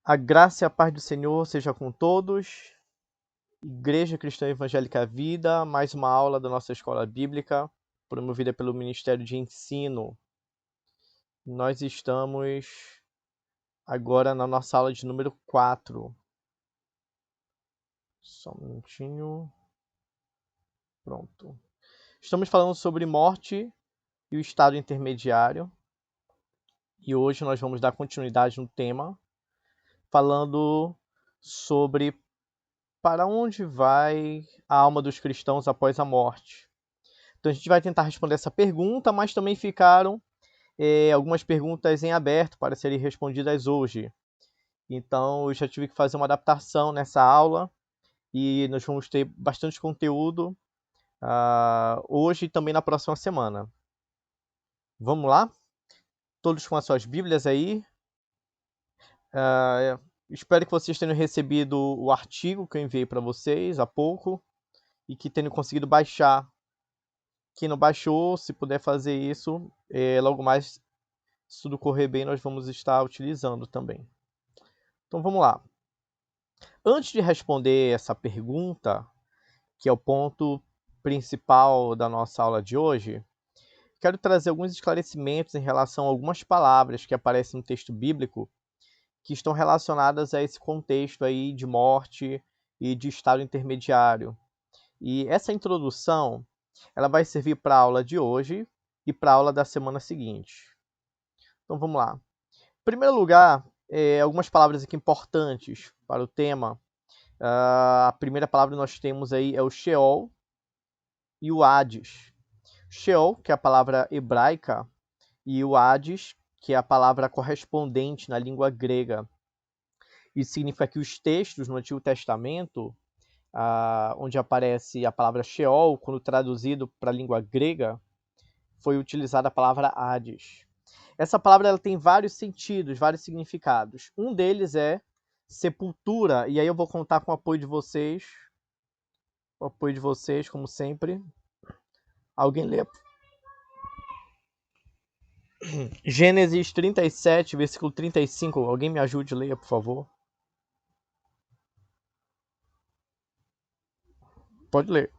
A graça e a paz do Senhor seja com todos. Igreja Cristã Evangélica Vida, mais uma aula da nossa escola bíblica, promovida pelo Ministério de Ensino. Nós estamos agora na nossa aula de número 4. Só um minutinho. Pronto. Estamos falando sobre morte e o estado intermediário. E hoje nós vamos dar continuidade no tema, falando sobre para onde vai a alma dos cristãos após a morte. Então a gente vai tentar responder essa pergunta, mas também ficaram algumas perguntas em aberto para serem respondidas hoje. Então eu já tive que fazer uma adaptação nessa aula e nós vamos ter bastante conteúdo hoje e também na próxima semana. Vamos lá? Todos com as suas Bíblias aí. Espero que vocês tenham recebido o artigo que eu enviei para vocês há pouco e que tenham conseguido baixar. Quem não baixou, se puder fazer isso, logo mais, se tudo correr bem, nós vamos estar utilizando também. Então vamos lá. Antes de responder essa pergunta, que é o ponto principal da nossa aula de hoje, quero trazer alguns esclarecimentos em relação a algumas palavras que aparecem no texto bíblico que estão relacionadas a esse contexto aí de morte e de estado intermediário. E essa introdução, ela vai servir para a aula de hoje e para a aula da semana seguinte. Então vamos lá. Em primeiro lugar, algumas palavras aqui importantes para o tema. A primeira palavra que nós temos aí é o Sheol e o Hades. Sheol, que é a palavra hebraica, e o Hades, que é a palavra correspondente na língua grega. Isso significa que os textos no Antigo Testamento, onde aparece a palavra Sheol, quando traduzido para a língua grega, foi utilizada a palavra Hades. Essa palavra ela tem vários sentidos, vários significados. Um deles é sepultura, e aí eu vou contar com o apoio de vocês, como sempre. Alguém lê? Gênesis 37, versículo 35. Alguém me ajude a ler, por favor. Pode ler.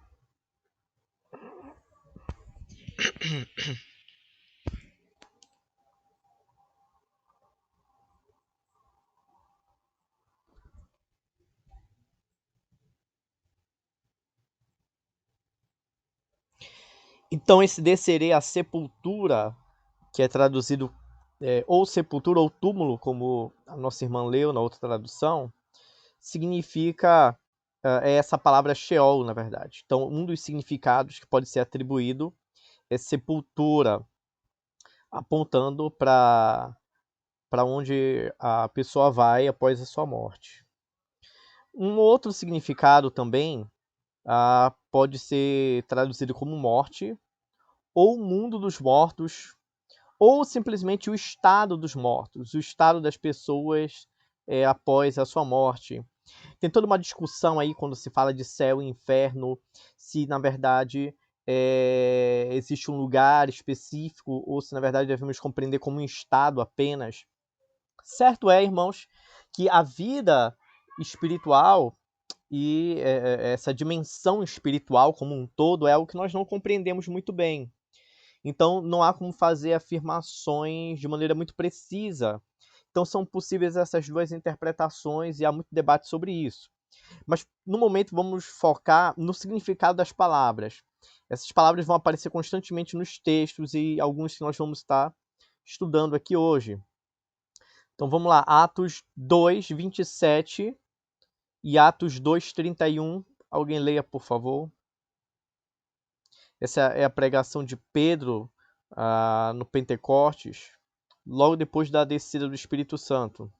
Então, esse descerei à sepultura, que é traduzido ou sepultura ou túmulo, como a nossa irmã leu na outra tradução, significa essa palavra Sheol, na verdade. Então, um dos significados que pode ser atribuído é sepultura, apontando para onde a pessoa vai após a sua morte. Um outro significado também pode ser traduzido como morte, ou mundo dos mortos, ou simplesmente o estado dos mortos, o estado das pessoas após a sua morte. Tem toda uma discussão aí quando se fala de céu e inferno, se na verdade existe um lugar específico ou se na verdade devemos compreender como um estado apenas. Certo é, irmãos, que a vida espiritual e essa dimensão espiritual como um todo é algo que nós não compreendemos muito bem. Então, não há como fazer afirmações de maneira muito precisa. Então, são possíveis essas duas interpretações e há muito debate sobre isso. Mas, no momento, vamos focar no significado das palavras. Essas palavras vão aparecer constantemente nos textos e alguns que nós vamos estar estudando aqui hoje. Então, vamos lá. Atos 2, 27 e Atos 2, 31. Alguém leia, por favor. Essa é a pregação de Pedro no Pentecostes, logo depois da descida do Espírito Santo.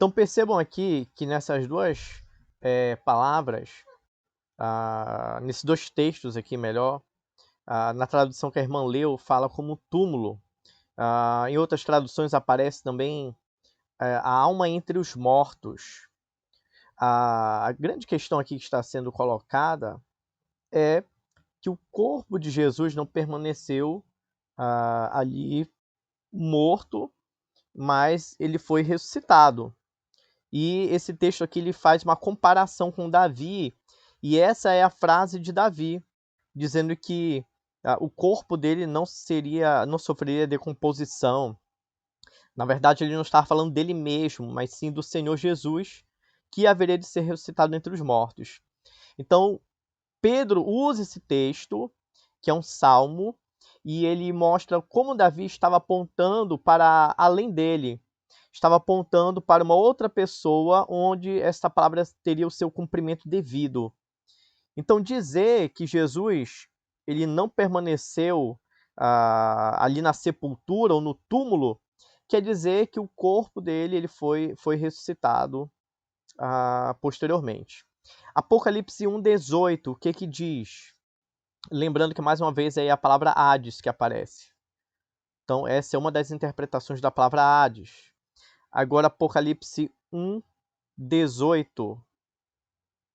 Então percebam aqui que nessas duas palavras, nesses dois textos aqui melhor, na tradução que a irmã leu, fala como túmulo. Em outras traduções aparece também a alma entre os mortos. A grande questão aqui que está sendo colocada é que o corpo de Jesus não permaneceu ali morto, mas ele foi ressuscitado. E esse texto aqui ele faz uma comparação com Davi, e essa é a frase de Davi, dizendo que o corpo dele não sofreria decomposição. Na verdade, ele não estava falando dele mesmo, mas sim do Senhor Jesus, que haveria de ser ressuscitado entre os mortos. Então, Pedro usa esse texto, que é um salmo, e ele mostra como Davi estava apontando para além dele, estava apontando para uma outra pessoa onde essa palavra teria o seu cumprimento devido. Então, dizer que Jesus ele não permaneceu ali na sepultura ou no túmulo, quer dizer que o corpo dele ele foi ressuscitado posteriormente. Apocalipse 1,18, o que que diz? Lembrando que mais uma vez é a palavra Hades que aparece. Então, essa é uma das interpretações da palavra Hades. Agora, Apocalipse 1,18.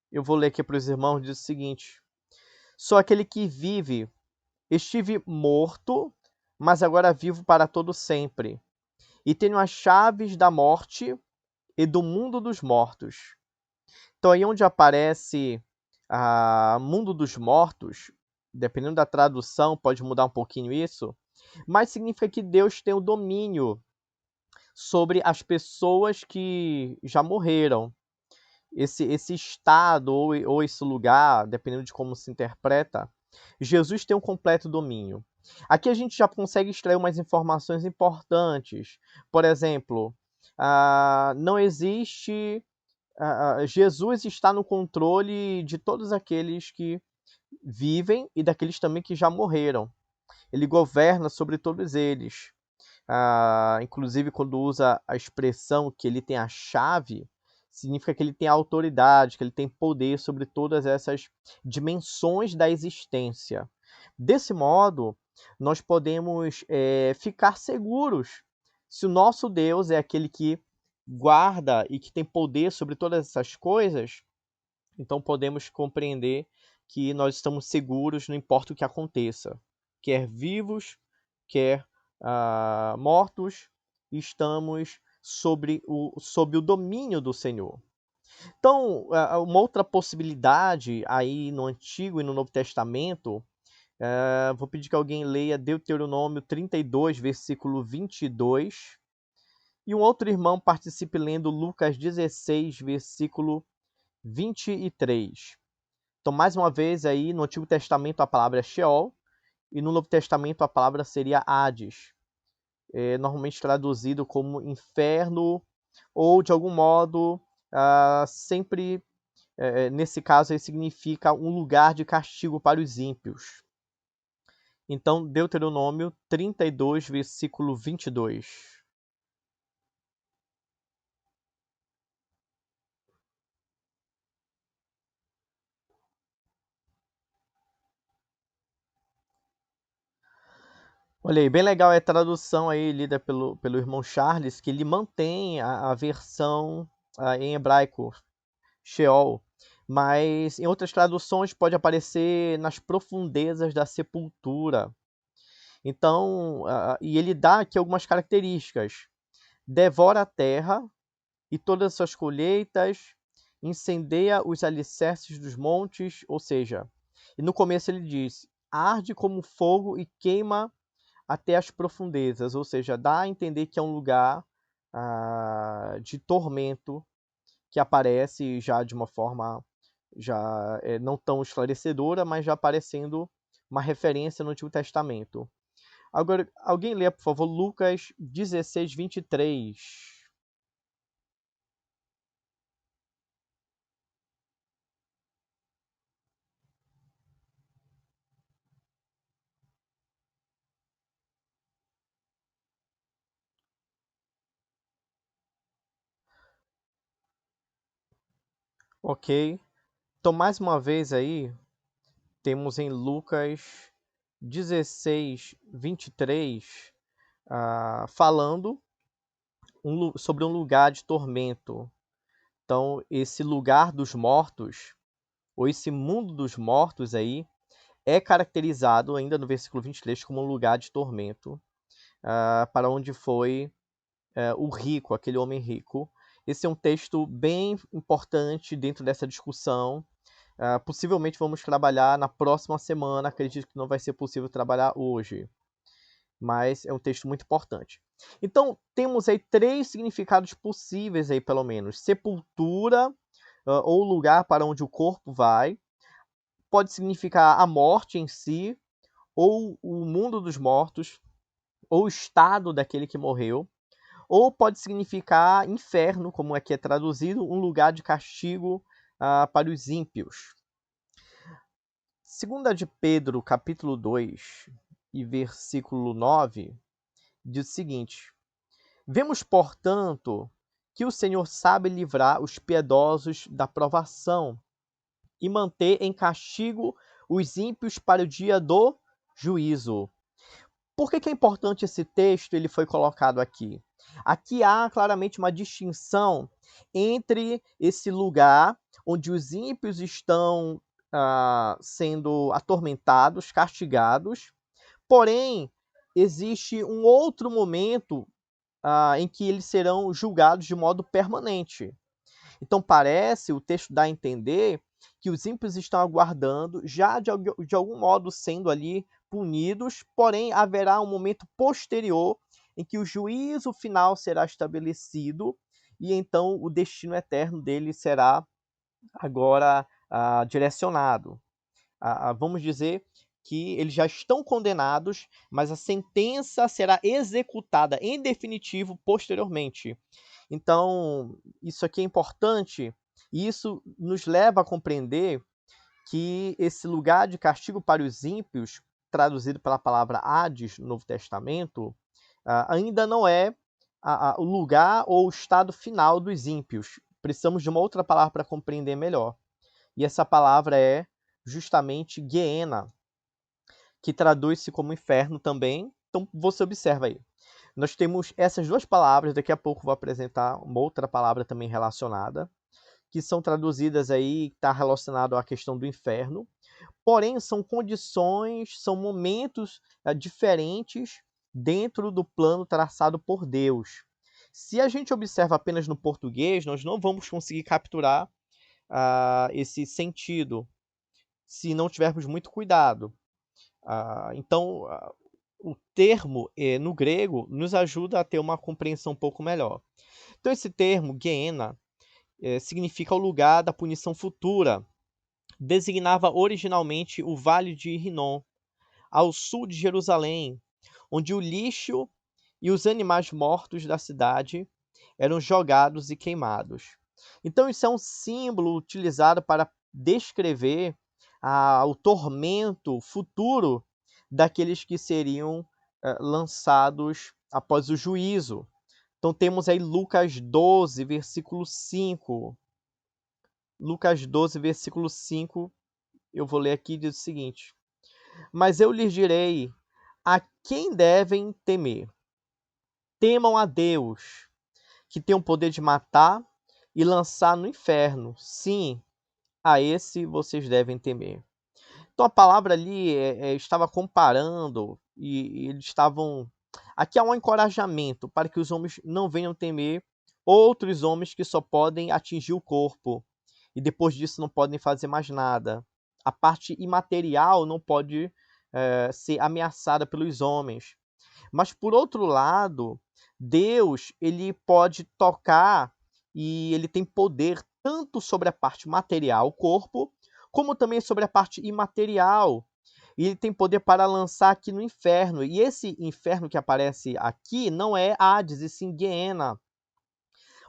Eu vou ler aqui para os irmãos, diz o seguinte: sou aquele que vive, estive morto, mas agora vivo para todo sempre. E tenho as chaves da morte e do mundo dos mortos. Então, aí onde aparece mundo dos mortos, dependendo da tradução, pode mudar um pouquinho isso, mas significa que Deus tem o domínio sobre as pessoas que já morreram. Esse estado ou esse lugar, dependendo de como se interpreta, Jesus tem um completo domínio. Aqui a gente já consegue extrair umas informações importantes. Por exemplo, não existe. Jesus está no controle de todos aqueles que vivem e daqueles também que já morreram. Ele governa sobre todos eles. Inclusive, quando usa a expressão que ele tem a chave, significa que ele tem autoridade, que ele tem poder sobre todas essas dimensões da existência. Desse modo, nós podemos ficar seguros se o nosso Deus é aquele que guarda e que tem poder sobre todas essas coisas, então podemos compreender que nós estamos seguros, não importa o que aconteça, quer vivos, quer mortos, estamos sob o domínio do Senhor. Então, uma outra possibilidade aí no Antigo e no Novo Testamento, vou pedir que alguém leia Deuteronômio 32, versículo 22, e um outro irmão participe lendo Lucas 16, versículo 23. Então, mais uma vez, aí no Antigo Testamento a palavra é Sheol, e no Novo Testamento a palavra seria Hades, normalmente traduzido como inferno, ou de algum modo, sempre, nesse caso, aí significa um lugar de castigo para os ímpios. Então, Deuteronômio 32, versículo 22. Olha aí, bem legal a tradução aí lida pelo irmão Charles, que ele mantém a versão em hebraico, Sheol, mas em outras traduções pode aparecer nas profundezas da sepultura. Então, e ele dá aqui algumas características. Devora a terra e todas as suas colheitas, incendeia os alicerces dos montes, ou seja, e no começo ele diz, arde como fogo e queima até as profundezas, ou seja, dá a entender que é um lugar de tormento que aparece já de uma forma já não tão esclarecedora, mas já aparecendo uma referência no Antigo Testamento. Agora, alguém lê, por favor, Lucas 16, 23. Ok. Então, mais uma vez aí, temos em Lucas 16, 23, falando sobre um lugar de tormento. Então, esse lugar dos mortos, ou esse mundo dos mortos aí, é caracterizado ainda no versículo 23 como um lugar de tormento, para onde foi o rico, aquele homem rico. Esse é um texto bem importante dentro dessa discussão. Possivelmente vamos trabalhar na próxima semana, acredito que não vai ser possível trabalhar hoje, mas é um texto muito importante. Então, temos aí 3 significados possíveis aí, pelo menos. Sepultura, ou lugar para onde o corpo vai. Pode significar a morte em si, ou o mundo dos mortos, ou o estado daquele que morreu. Ou pode significar inferno, como aqui é traduzido, um lugar de castigo para os ímpios. Segunda de Pedro, capítulo 2, e versículo 9, diz o seguinte: Vemos, portanto, que o Senhor sabe livrar os piedosos da provação e manter em castigo os ímpios para o dia do juízo. Por que é importante esse texto? Ele foi colocado aqui. Aqui há claramente uma distinção entre esse lugar onde os ímpios estão sendo atormentados, castigados, porém, existe um outro momento em que eles serão julgados de modo permanente. Então, parece, o texto dá a entender que os ímpios estão aguardando, já de algum modo sendo ali punidos, porém haverá um momento posterior em que o juízo final será estabelecido e então o destino eterno deles será agora direcionado. Vamos dizer que eles já estão condenados, mas a sentença será executada em definitivo posteriormente. Então, isso aqui é importante e isso nos leva a compreender que esse lugar de castigo para os ímpios, traduzido pela palavra Hades no Novo Testamento, ainda não é o lugar ou o estado final dos ímpios. Precisamos de uma outra palavra para compreender melhor. E essa palavra é justamente Gehenna, que traduz-se como inferno também. Então, você observa aí. Nós temos essas 2 palavras, daqui a pouco vou apresentar uma outra palavra também relacionada, que são traduzidas aí, está relacionado à questão do inferno. Porém, são condições, são momentos diferentes dentro do plano traçado por Deus. Se a gente observa apenas no português, nós não vamos conseguir capturar esse sentido, se não tivermos muito cuidado. Então, o termo no grego nos ajuda a ter uma compreensão um pouco melhor. Então, esse termo, Gehenna, significa o lugar da punição futura. Designava originalmente o Vale de Hinnom, ao sul de Jerusalém, onde o lixo e os animais mortos da cidade eram jogados e queimados. Então, isso é um símbolo utilizado para descrever o tormento futuro daqueles que seriam lançados após o juízo. Então, temos aí Lucas 12, versículo 5. Lucas 12, versículo 5, eu vou ler aqui, diz o seguinte: Mas eu lhes direi a quem devem temer. Temam a Deus, que tem o poder de matar e lançar no inferno. Sim, a esse vocês devem temer. Então a palavra ali estava comparando e eles estavam... Aqui há um encorajamento para que os homens não venham temer outros homens que só podem atingir o corpo e depois disso não podem fazer mais nada. A parte imaterial não pode ser ameaçada pelos homens. Mas por outro lado, Deus, ele pode tocar e ele tem poder tanto sobre a parte material, o corpo, como também sobre a parte imaterial. E ele tem poder para lançar aqui no inferno. E esse inferno que aparece aqui não é Hades, e sim Gehenna.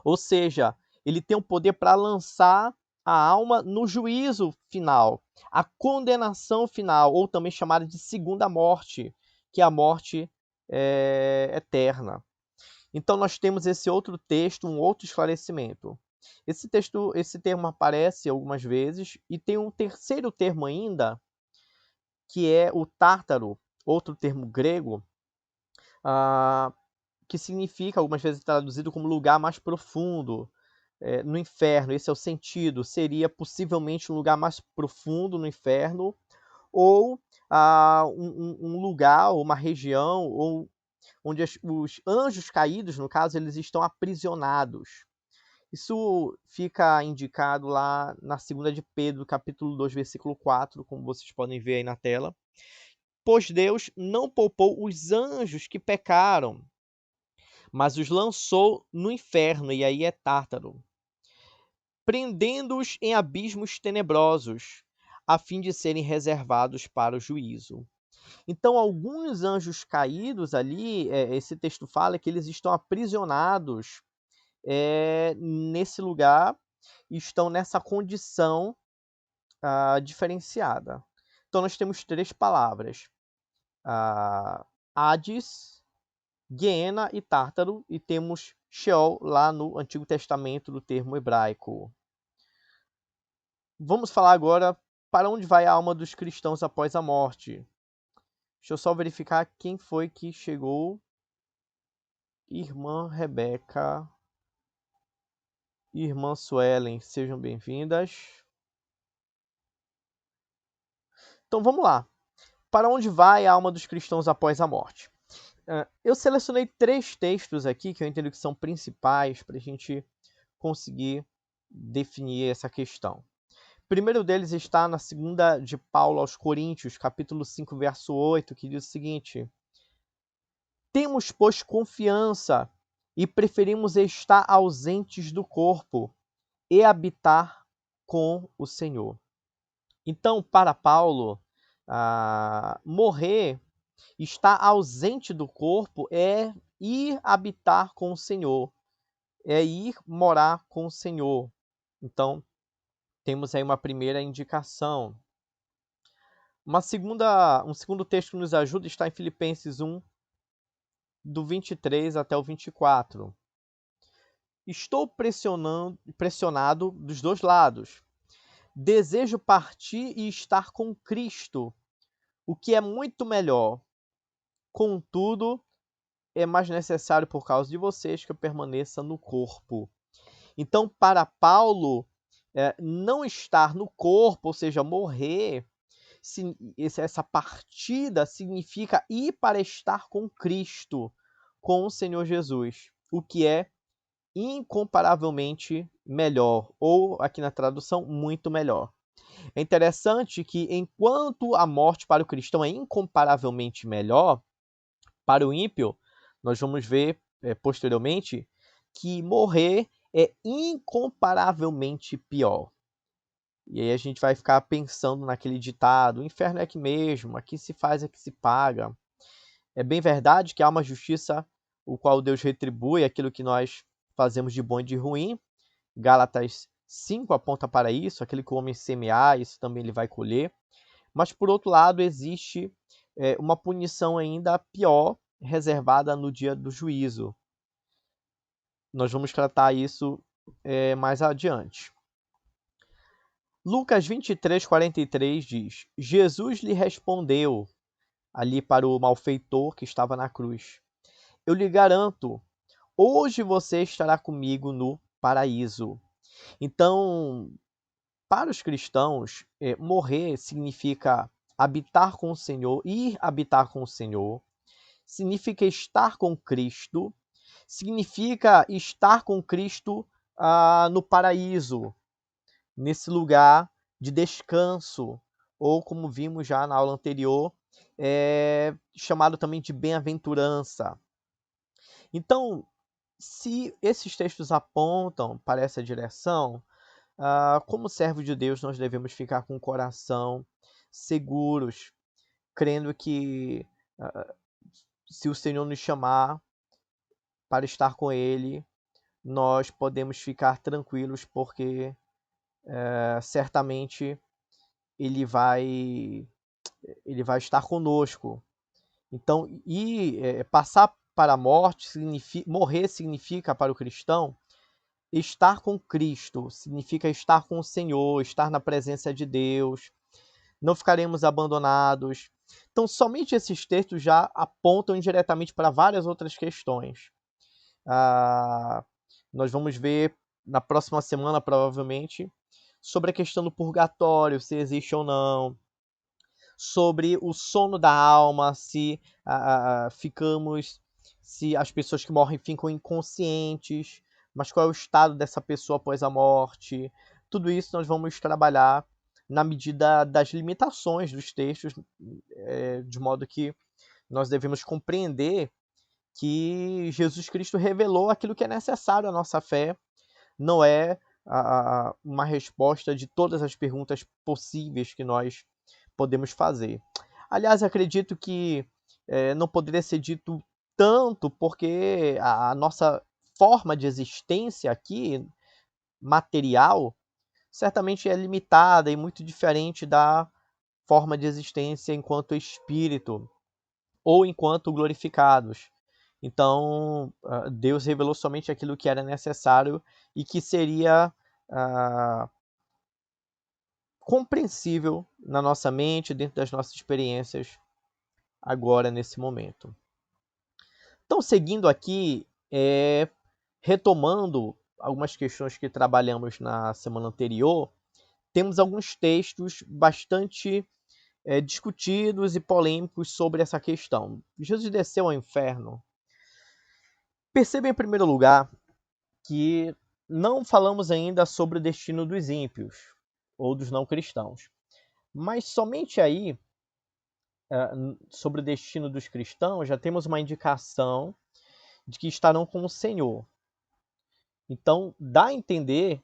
Ou seja, ele tem o poder para lançar a alma no juízo final, a condenação final, ou também chamada de segunda morte, que é a morte eterna. Então nós temos esse outro texto, um outro esclarecimento. Esse termo aparece algumas vezes, e tem um terceiro termo ainda, que é o tártaro, outro termo grego, que significa, algumas vezes traduzido como lugar mais profundo, no inferno. Esse é o sentido. Seria possivelmente um lugar mais profundo no inferno, ou um lugar, ou uma região, ou onde os anjos caídos, no caso, eles estão aprisionados. Isso fica indicado lá na 2 de Pedro, capítulo 2, versículo 4, como vocês podem ver aí na tela. Pois Deus não poupou os anjos que pecaram, mas os lançou no inferno, e aí é Tártaro, prendendo-os em abismos tenebrosos, a fim de serem reservados para o juízo. Então, alguns anjos caídos ali, esse texto fala que eles estão aprisionados nesse lugar, e estão nessa condição diferenciada. Então, nós temos 3 palavras: Hades, Guiena e Tártaro, e temos Sheol lá no Antigo Testamento, do termo hebraico. Vamos falar agora para onde vai a alma dos cristãos após a morte. Deixa eu só verificar quem foi que chegou. Irmã Rebeca, Irmã Suelen, sejam bem-vindas. Então vamos lá. Para onde vai a alma dos cristãos após a morte? Eu selecionei 3 textos aqui que eu entendo que são principais para a gente conseguir definir essa questão. O primeiro deles está na 2 de Paulo aos Coríntios, capítulo 5, verso 8, que diz o seguinte: temos, pois, confiança e preferimos estar ausentes do corpo e habitar com o Senhor. Então, para Paulo, morrer, estar ausente do corpo, é ir habitar com o Senhor, é ir morar com o Senhor. Então, temos aí uma primeira indicação. Um segundo texto que nos ajuda está em Filipenses 1, do 23 até o 24. Estou pressionado dos 2 lados. Desejo partir e estar com Cristo, o que é muito melhor. Contudo, é mais necessário por causa de vocês que eu permaneça no corpo. Então, para Paulo, não estar no corpo, ou seja, morrer, essa partida significa ir para estar com Cristo, com o Senhor Jesus, o que é incomparavelmente melhor, ou aqui na tradução, muito melhor. É interessante que, enquanto a morte para o cristão é incomparavelmente melhor, para o ímpio, nós vamos ver posteriormente que morrer é incomparavelmente pior. E aí a gente vai ficar pensando naquele ditado: o inferno é aqui mesmo, aqui se faz, aqui se paga. É bem verdade que há uma justiça, o qual Deus retribui aquilo que nós fazemos de bom e de ruim. Gálatas 5 aponta para isso: aquele que o homem semear, isso também ele vai colher. Mas, por outro lado, existe uma punição ainda pior, reservada no dia do juízo. Nós vamos tratar isso mais adiante. Lucas 23, 43 diz: Jesus lhe respondeu, ali para o malfeitor que estava na cruz: eu lhe garanto, hoje você estará comigo no paraíso. Então, para os cristãos, morrer significa habitar com o Senhor, ir habitar com o Senhor, significa estar com Cristo, significa estar com Cristo no paraíso, nesse lugar de descanso, ou como vimos já na aula anterior, chamado também de bem-aventurança. Então, se esses textos apontam para essa direção, como servos de Deus, nós devemos ficar com o coração seguros, crendo que se o Senhor nos chamar para estar com Ele, nós podemos ficar tranquilos, porque certamente Ele vai estar conosco. Então, passar para a morte, morrer significa para o cristão estar com Cristo, significa estar com o Senhor, estar na presença de Deus, não ficaremos abandonados. Então, somente esses textos já apontam indiretamente para várias outras questões. Nós vamos ver na próxima semana, provavelmente, sobre a questão do purgatório, se existe ou não, sobre o sono da alma, se se as pessoas que morrem ficam inconscientes, mas qual é o estado dessa pessoa após a morte. Tudo isso nós vamos trabalhar na medida das limitações dos textos, de modo que nós devemos compreender que Jesus Cristo revelou aquilo que é necessário à nossa fé, não é uma resposta de todas as perguntas possíveis que nós podemos fazer. Aliás, acredito que não poderia ser dito tanto, porque a nossa forma de existência aqui, material, certamente é limitada e muito diferente da forma de existência enquanto espírito ou enquanto glorificados. Então, Deus revelou somente aquilo que era necessário e que seria compreensível na nossa mente, dentro das nossas experiências, agora, nesse momento. Então, seguindo aqui, retomando algumas questões que trabalhamos na semana anterior, temos alguns textos bastante discutidos e polêmicos sobre essa questão. Jesus desceu ao inferno. Perceba, em primeiro lugar, que não falamos ainda sobre o destino dos ímpios ou dos não cristãos. Mas somente aí, sobre o destino dos cristãos, já temos uma indicação de que estarão com o Senhor. Então, dá a entender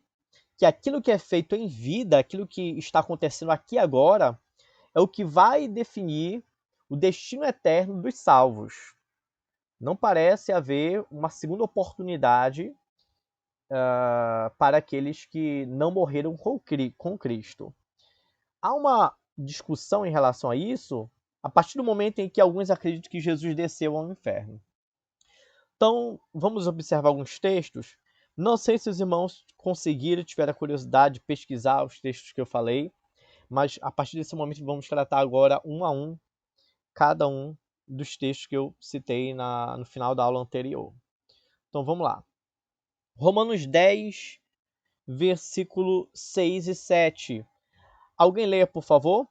que aquilo que é feito em vida, aquilo que está acontecendo aqui agora, é o que vai definir o destino eterno dos salvos. Não parece haver uma segunda oportunidade para aqueles que não morreram com Cristo. Há uma discussão em relação a isso a partir do momento em que alguns acreditam que Jesus desceu ao inferno. Então, vamos observar alguns textos. Não sei se os irmãos conseguiram, tiveram a curiosidade de pesquisar os textos que eu falei, mas a partir desse momento vamos tratar agora um a um, cada um dos textos que eu citei no final da aula anterior. Então vamos lá. Romanos 10, versículo 6 e 7. Alguém leia, por favor?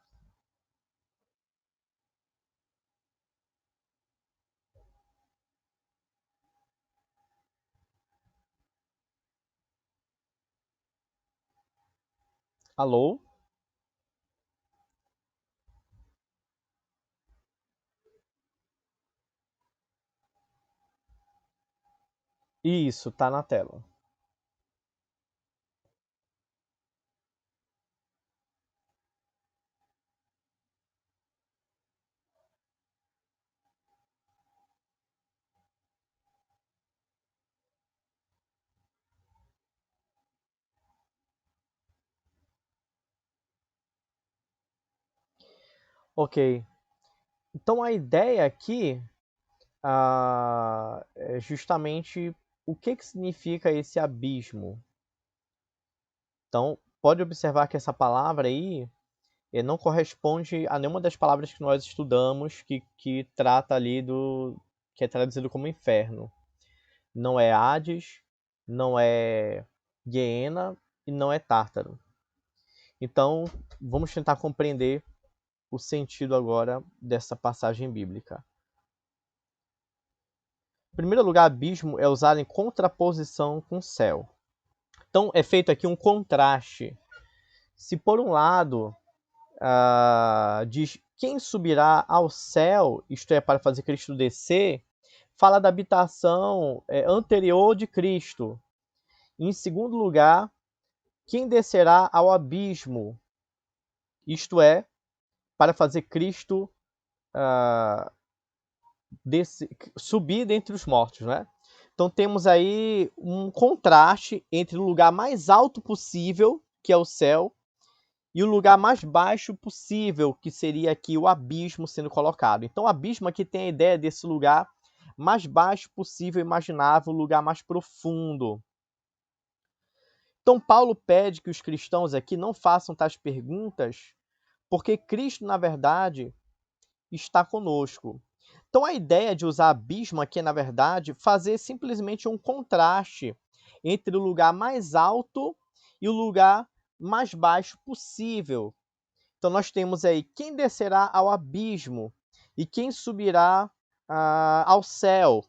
Alô? Isso, tá na tela. Ok. Então a ideia aqui é justamente o que significa esse abismo. Então, pode observar que essa palavra aí não corresponde a nenhuma das palavras que nós estudamos que trata ali que é traduzido como inferno. Não é Hades, não é Guiena e não é Tártaro. Então, vamos tentar compreender o sentido agora dessa passagem bíblica. Em primeiro lugar, abismo é usado em contraposição com céu. Então, é feito aqui um contraste. Se por um lado diz quem subirá ao céu, isto é, para fazer Cristo descer, fala da habitação anterior de Cristo. Em segundo lugar, quem descerá ao abismo, isto é, para fazer Cristo subir dentre os mortos, né? Então temos aí um contraste entre o lugar mais alto possível, que é o céu, e o lugar mais baixo possível, que seria aqui o abismo sendo colocado. Então o abismo aqui tem a ideia desse lugar mais baixo possível, imaginável, o lugar mais profundo. Então, Paulo pede que os cristãos aqui não façam tais perguntas, porque Cristo, na verdade, está conosco. Então, a ideia de usar abismo aqui é, na verdade, fazer simplesmente um contraste entre o lugar mais alto e o lugar mais baixo possível. Então, nós temos aí quem descerá ao abismo e quem subirá ao céu.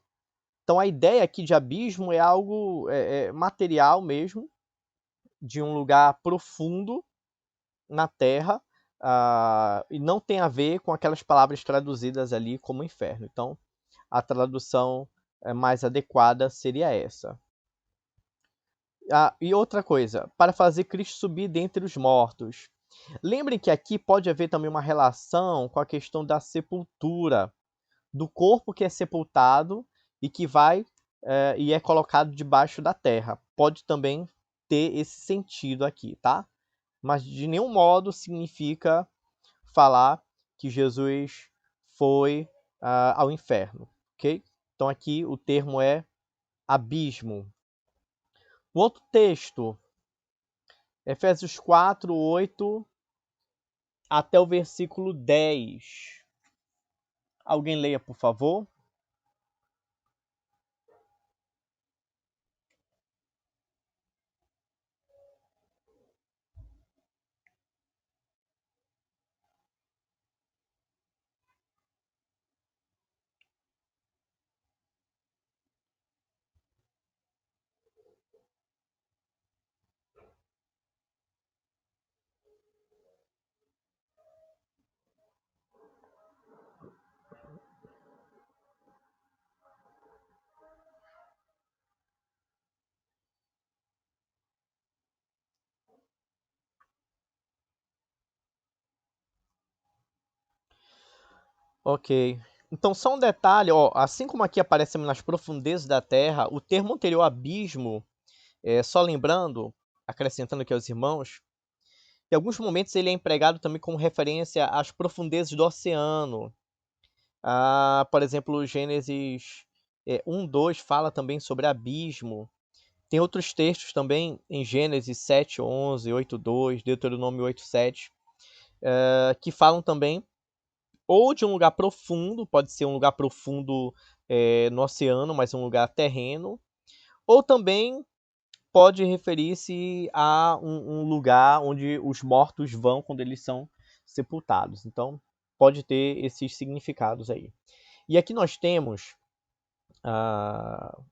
Então, a ideia aqui de abismo é algo material mesmo, de um lugar profundo na terra, e não tem a ver com aquelas palavras traduzidas ali como inferno. Então, a tradução mais adequada seria essa. E outra coisa, para fazer Cristo subir dentre os mortos. Lembrem que aqui pode haver também uma relação com a questão da sepultura, do corpo que é sepultado e que vai e é colocado debaixo da terra. Pode também ter esse sentido aqui, tá? Mas de nenhum modo significa falar que Jesus foi ao inferno, ok? Então aqui o termo é abismo. O outro texto, Efésios 4, 8 até o versículo 10. Alguém leia, por favor. Ok. Então, só um detalhe, ó, assim como aqui aparece nas profundezas da terra, o termo anterior abismo, só lembrando, acrescentando aqui aos irmãos, em alguns momentos ele é empregado também como referência às profundezas do oceano. Por exemplo, Gênesis 1:2 fala também sobre abismo. Tem outros textos também em Gênesis 7:11, 8:2, Deuteronômio 8:7, que falam também ou de um lugar profundo, pode ser um lugar profundo no oceano, mas um lugar terreno, ou também pode referir-se a um lugar onde os mortos vão quando eles são sepultados. Então, pode ter esses significados aí. E aqui nós temos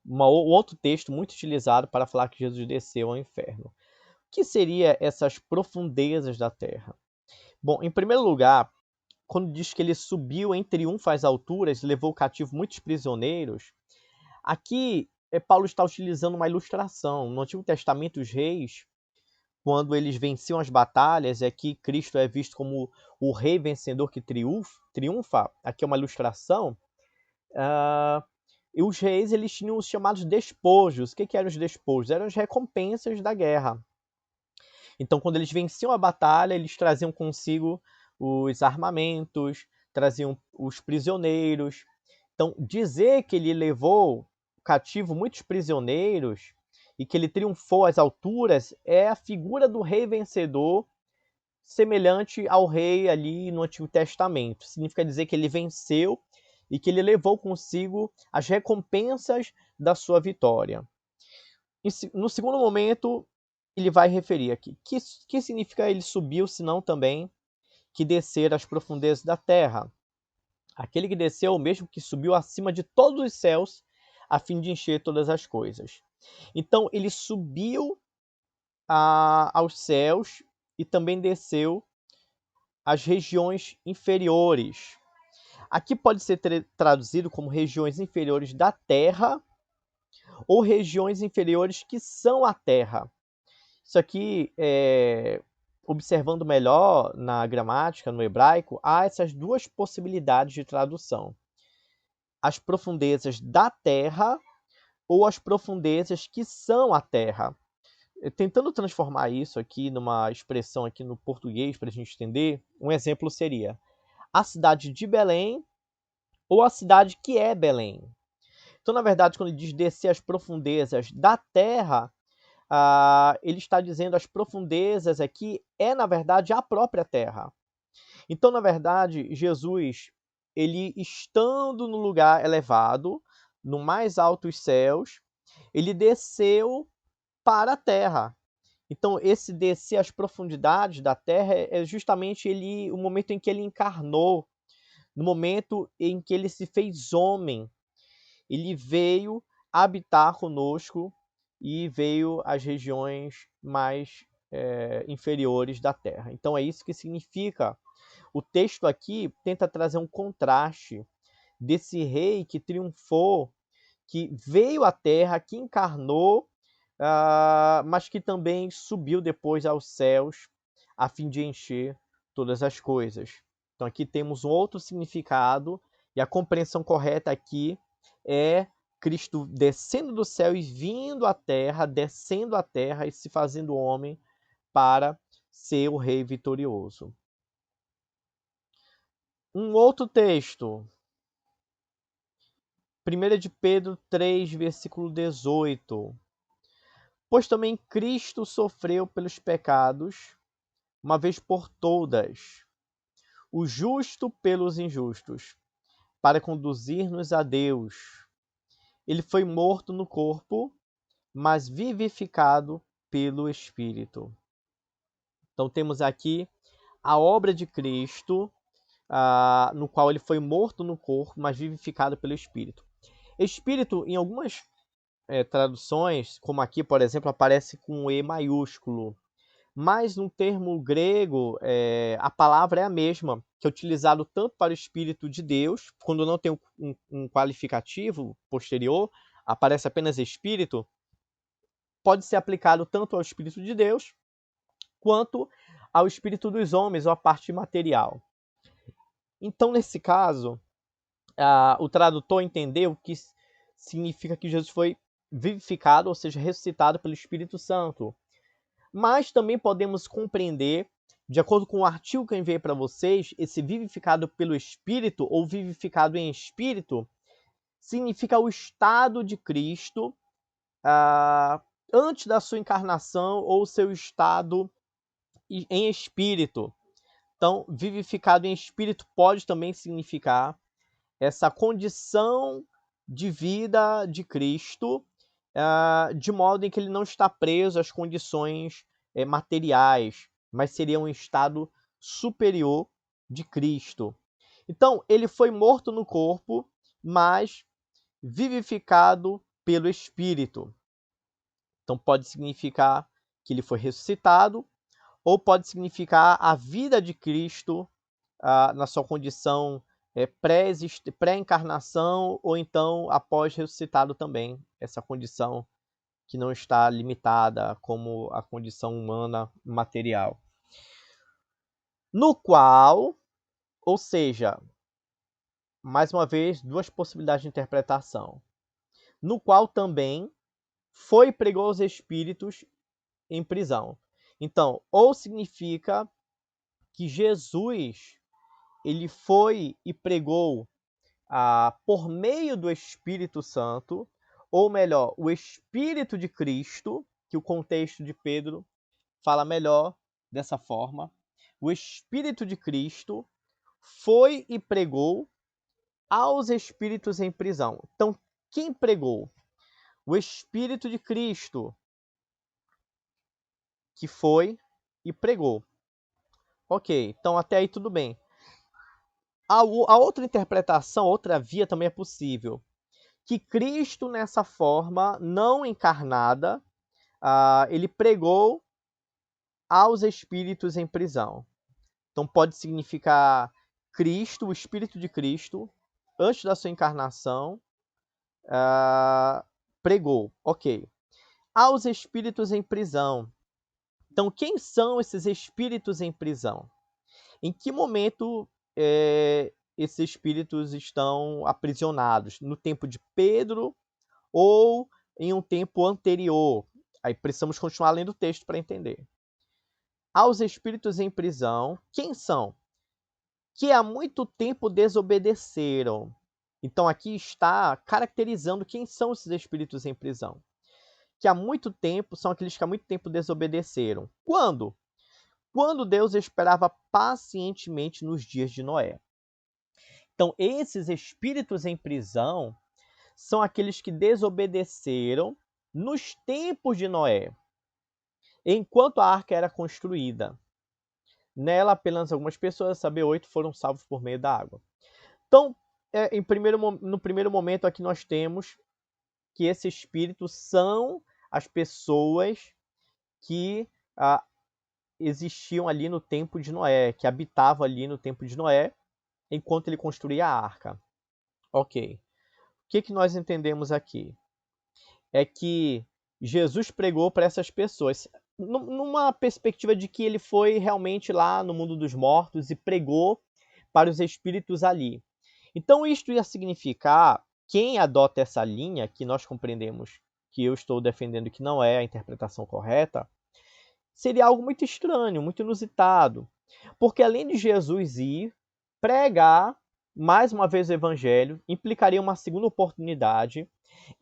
um outro texto muito utilizado para falar que Jesus desceu ao inferno. O que seria essas profundezas da terra? Bom, em primeiro lugar, quando diz que ele subiu em triunfo às alturas, levou cativo muitos prisioneiros, aqui Paulo está utilizando uma ilustração. No Antigo Testamento, os reis, quando eles venciam as batalhas, aqui Cristo é visto como o rei vencedor que triunfa. Aqui é uma ilustração. E os reis eles tinham os chamados despojos. O que eram os despojos? Eram as recompensas da guerra. Então, quando eles venciam a batalha, eles traziam consigo os armamentos, traziam os prisioneiros. Então, dizer que ele levou cativo muitos prisioneiros e que ele triunfou às alturas é a figura do rei vencedor, semelhante ao rei ali no Antigo Testamento. Significa dizer que ele venceu e que ele levou consigo as recompensas da sua vitória. No segundo momento, ele vai referir aqui. Que significa ele subiu, senão também que descer às profundezas da terra? Aquele que desceu, o mesmo que subiu acima de todos os céus, a fim de encher todas as coisas. Então, ele subiu aos céus e também desceu às regiões inferiores. Aqui pode ser traduzido como regiões inferiores da terra ou regiões inferiores que são a terra. Isso aqui, observando melhor na gramática, no hebraico, há essas duas possibilidades de tradução. As profundezas da terra ou as profundezas que são a terra. Tentando transformar isso aqui numa expressão aqui no português para a gente entender, um exemplo seria a cidade de Belém ou a cidade que é Belém. Então, na verdade, quando ele diz descer as profundezas da terra, ele está dizendo as profundezas aqui na verdade, a própria terra. Então, na verdade, Jesus, ele estando no lugar elevado, no mais altos céus, ele desceu para a terra. Então, esse descer às profundidades da terra é justamente o momento em que ele encarnou, no momento em que ele se fez homem. Ele veio habitar conosco e veio às regiões mais inferiores da terra. Então, é isso que significa. O texto aqui tenta trazer um contraste desse rei que triunfou, que veio à terra, que encarnou, mas que também subiu depois aos céus a fim de encher todas as coisas. Então aqui temos um outro significado, e a compreensão correta aqui é Cristo descendo do céu e vindo à terra, descendo à terra e se fazendo homem para ser o rei vitorioso. Um outro texto, 1 de Pedro 3, versículo 18. Pois também Cristo sofreu pelos pecados, uma vez por todas, o justo pelos injustos, para conduzir-nos a Deus. Ele foi morto no corpo, mas vivificado pelo Espírito. Então temos aqui a obra de Cristo, no qual ele foi morto no corpo, mas vivificado pelo Espírito. Espírito, em algumas traduções, como aqui, por exemplo, aparece com E maiúsculo. Mas no termo grego, a palavra é a mesma, que é utilizado tanto para o Espírito de Deus, quando não tem um qualificativo posterior, aparece apenas Espírito, pode ser aplicado tanto ao Espírito de Deus, quanto ao Espírito dos homens, ou à parte material. Então, nesse caso, o tradutor entendeu que significa que Jesus foi vivificado, ou seja, ressuscitado pelo Espírito Santo. Mas também podemos compreender, de acordo com o artigo que eu enviei para vocês, esse vivificado pelo Espírito, ou vivificado em Espírito, significa o estado de Cristo antes da sua encarnação, ou seu estado em Espírito. Então, vivificado em Espírito pode também significar essa condição de vida de Cristo, de modo em que ele não está preso às condições materiais, mas seria um estado superior de Cristo. Então, ele foi morto no corpo, mas vivificado pelo Espírito. Então, pode significar que ele foi ressuscitado, ou pode significar a vida de Cristo na sua condição pré-encarnação, ou então após ressuscitado também, essa condição que não está limitada como a condição humana material. No qual, ou seja, mais uma vez, duas possibilidades de interpretação. No qual também foi e pregou os espíritos em prisão. Então, ou significa que Jesus ele foi e pregou por meio do Espírito Santo, ou melhor, o Espírito de Cristo, que o contexto de Pedro fala melhor dessa forma. O Espírito de Cristo foi e pregou aos espíritos em prisão. Então, quem pregou? O Espírito de Cristo, que foi e pregou. Ok, então até aí tudo bem. A outra interpretação, outra via também é possível. Que Cristo, nessa forma não encarnada, ele pregou aos espíritos em prisão. Então pode significar Cristo, o Espírito de Cristo, antes da sua encarnação, pregou. Ok. Aos espíritos em prisão. Então, quem são esses espíritos em prisão? Em que momento esses espíritos estão aprisionados? No tempo de Pedro ou em um tempo anterior? Aí precisamos continuar lendo o texto para entender. Aos espíritos em prisão, quem são? Que há muito tempo desobedeceram. Então aqui está caracterizando quem são esses espíritos em prisão. que há muito tempo são aqueles que há muito tempo desobedeceram. Quando? Quando Deus esperava pacientemente nos dias de Noé. Então, esses espíritos em prisão são aqueles que desobedeceram nos tempos de Noé, enquanto a arca era construída. Nela, apenas algumas pessoas, saber 8, foram salvos por meio da água. Então, no primeiro momento aqui nós temos que esses espíritos são as pessoas que existiam ali no tempo de Noé, que habitavam ali no tempo de Noé, enquanto ele construía a arca. Ok. O que nós entendemos aqui? É que Jesus pregou para essas pessoas, numa perspectiva de que ele foi realmente lá no mundo dos mortos e pregou para os espíritos ali. Então, isto ia significar, quem adota essa linha, que nós compreendemos que eu estou defendendo que não é a interpretação correta, seria algo muito estranho, muito inusitado. Porque além de Jesus ir pregar mais uma vez o evangelho, implicaria uma segunda oportunidade,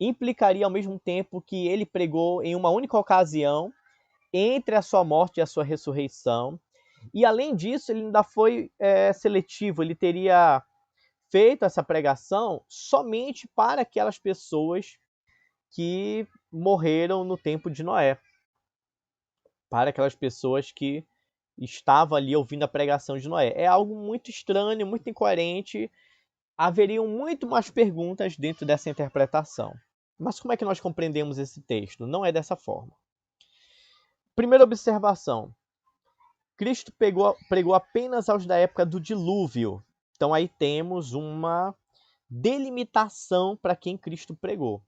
implicaria ao mesmo tempo que ele pregou em uma única ocasião, entre a sua morte e a sua ressurreição. E além disso, ele ainda foi seletivo, ele teria feito essa pregação somente para aquelas pessoas que morreram no tempo de Noé, para aquelas pessoas que estavam ali ouvindo a pregação de Noé. É algo muito estranho, muito incoerente. Haveriam muito mais perguntas dentro dessa interpretação. Mas como é que nós compreendemos esse texto? Não é dessa forma. Primeira observação. Cristo pregou apenas aos da época do dilúvio. Então aí temos uma delimitação para quem Cristo pregou.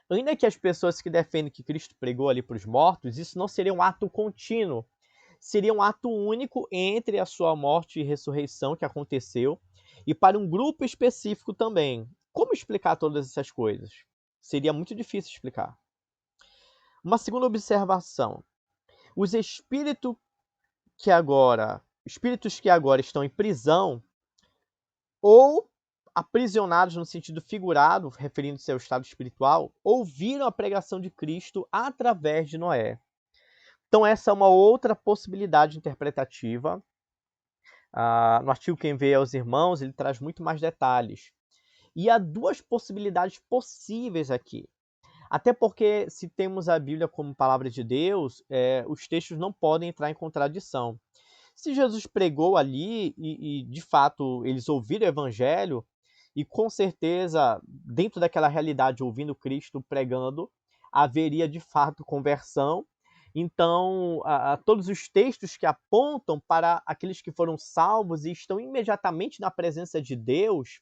Ainda que as pessoas que defendem que Cristo pregou ali para os mortos, isso não seria um ato contínuo. Seria um ato único entre a sua morte e ressurreição que aconteceu e para um grupo específico também. Como explicar todas essas coisas? Seria muito difícil explicar. Uma segunda observação. Os espíritos que agora estão em prisão ou aprisionados no sentido figurado, referindo-se ao estado espiritual, ouviram a pregação de Cristo através de Noé. Então essa é uma outra possibilidade interpretativa. No artigo Quem Vê aos Irmãos, ele traz muito mais detalhes. E há duas possibilidades possíveis aqui. Até porque, se temos a Bíblia como palavra de Deus, os textos não podem entrar em contradição. Se Jesus pregou ali e de fato eles ouviram o evangelho, e com certeza, dentro daquela realidade, ouvindo Cristo pregando, haveria de fato conversão. Então, todos os textos que apontam para aqueles que foram salvos e estão imediatamente na presença de Deus,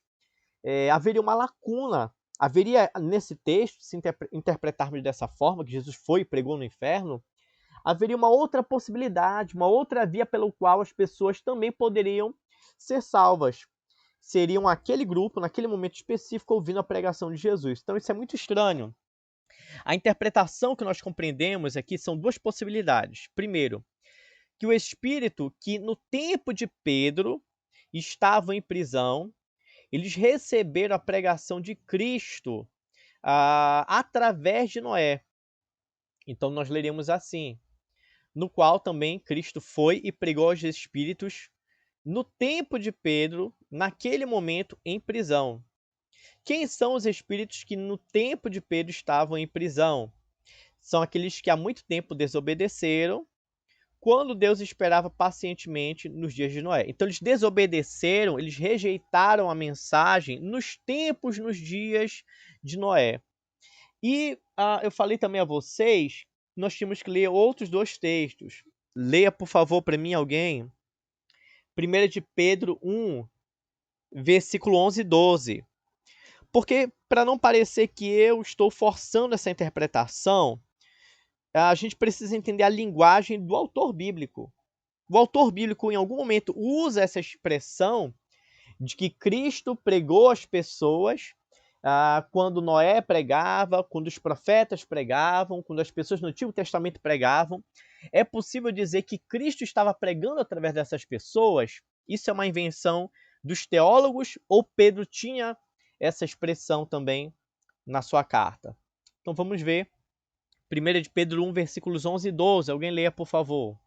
haveria uma lacuna. Haveria nesse texto, se interpretarmos dessa forma, que Jesus foi e pregou no inferno, haveria uma outra possibilidade, uma outra via pelo qual as pessoas também poderiam ser salvas. Seriam aquele grupo, naquele momento específico, ouvindo a pregação de Jesus. Então isso é muito estranho. A interpretação que nós compreendemos aqui são duas possibilidades. Primeiro, que o espírito que no tempo de Pedro estava em prisão, eles receberam a pregação de Cristo através de Noé. Então nós leremos assim: no qual também Cristo foi e pregou aos espíritos no tempo de Pedro, naquele momento em prisão. Quem são os espíritos que no tempo de Pedro estavam em prisão? São aqueles que há muito tempo desobedeceram, quando Deus esperava pacientemente nos dias de Noé. Então eles desobedeceram, eles rejeitaram a mensagem nos dias de Noé. E eu falei também a vocês, nós tínhamos que ler outros dois textos. Leia, por favor, para mim, alguém. 1 de Pedro 1, versículo 11 e 12. Porque, para não parecer que eu estou forçando essa interpretação, a gente precisa entender a linguagem do autor bíblico. O autor bíblico, em algum momento, usa essa expressão de que Cristo pregou às pessoas quando Noé pregava, quando os profetas pregavam, quando as pessoas no Antigo Testamento pregavam. É possível dizer que Cristo estava pregando através dessas pessoas? Isso é uma invenção dos teólogos ou Pedro tinha essa expressão também na sua carta? Então vamos ver 1 de Pedro 1, versículos 11 e 12. Alguém leia, por favor.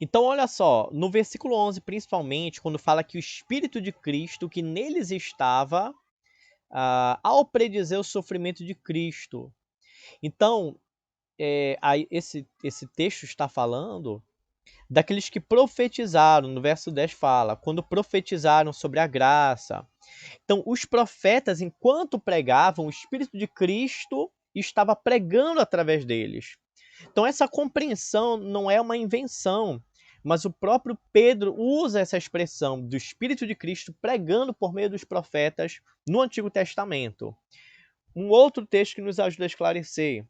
Então, olha só, no versículo 11, principalmente, quando fala que o Espírito de Cristo, que neles estava, ao predizer o sofrimento de Cristo. Então, esse texto está falando daqueles que profetizaram, no verso 10 fala, quando profetizaram sobre a graça. Então, os profetas, enquanto pregavam, o Espírito de Cristo estava pregando através deles. Então, essa compreensão não é uma invenção, mas o próprio Pedro usa essa expressão do Espírito de Cristo pregando por meio dos profetas no Antigo Testamento. Um outro texto que nos ajuda a esclarecer.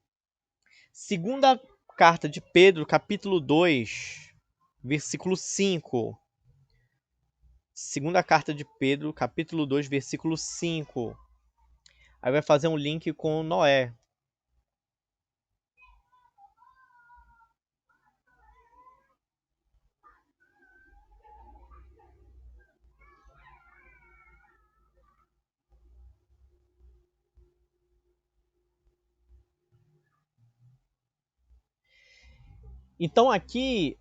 Segunda carta de Pedro, capítulo 2, versículo 5. Segunda carta de Pedro, capítulo 2, versículo 5. Aí vai fazer um link com Noé. Então aqui,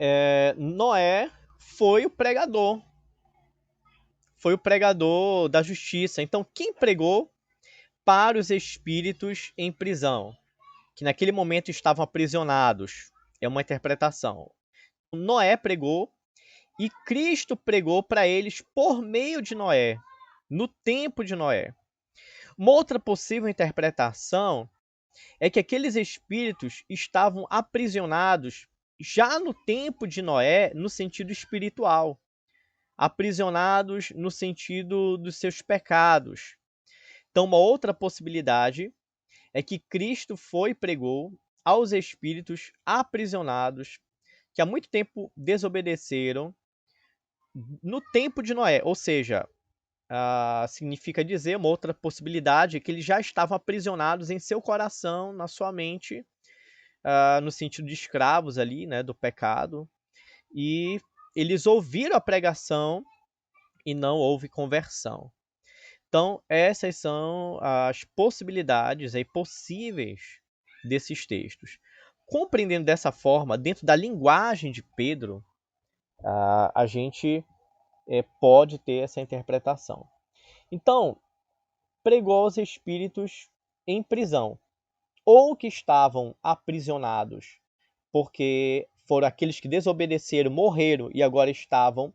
Noé foi o pregador. Foi o pregador da justiça. Então quem pregou para os espíritos em prisão? Que naquele momento estavam aprisionados. É uma interpretação. Noé pregou e Cristo pregou para eles por meio de Noé, no tempo de Noé. Uma outra possível interpretação é que aqueles espíritos estavam aprisionados já no tempo de Noé, no sentido espiritual, aprisionados no sentido dos seus pecados. Então, uma outra possibilidade é que Cristo foi e pregou aos espíritos aprisionados que há muito tempo desobedeceram no tempo de Noé, ou seja, significa dizer, uma outra possibilidade, que eles já estavam aprisionados em seu coração, na sua mente, no sentido de escravos ali, né, do pecado, e eles ouviram a pregação e não houve conversão. Então, essas são as possibilidades aí possíveis desses textos. Compreendendo dessa forma, dentro da linguagem de Pedro, a gente pode ter essa interpretação. Então, pregou aos espíritos em prisão, ou que estavam aprisionados, porque foram aqueles que desobedeceram, morreram e agora estavam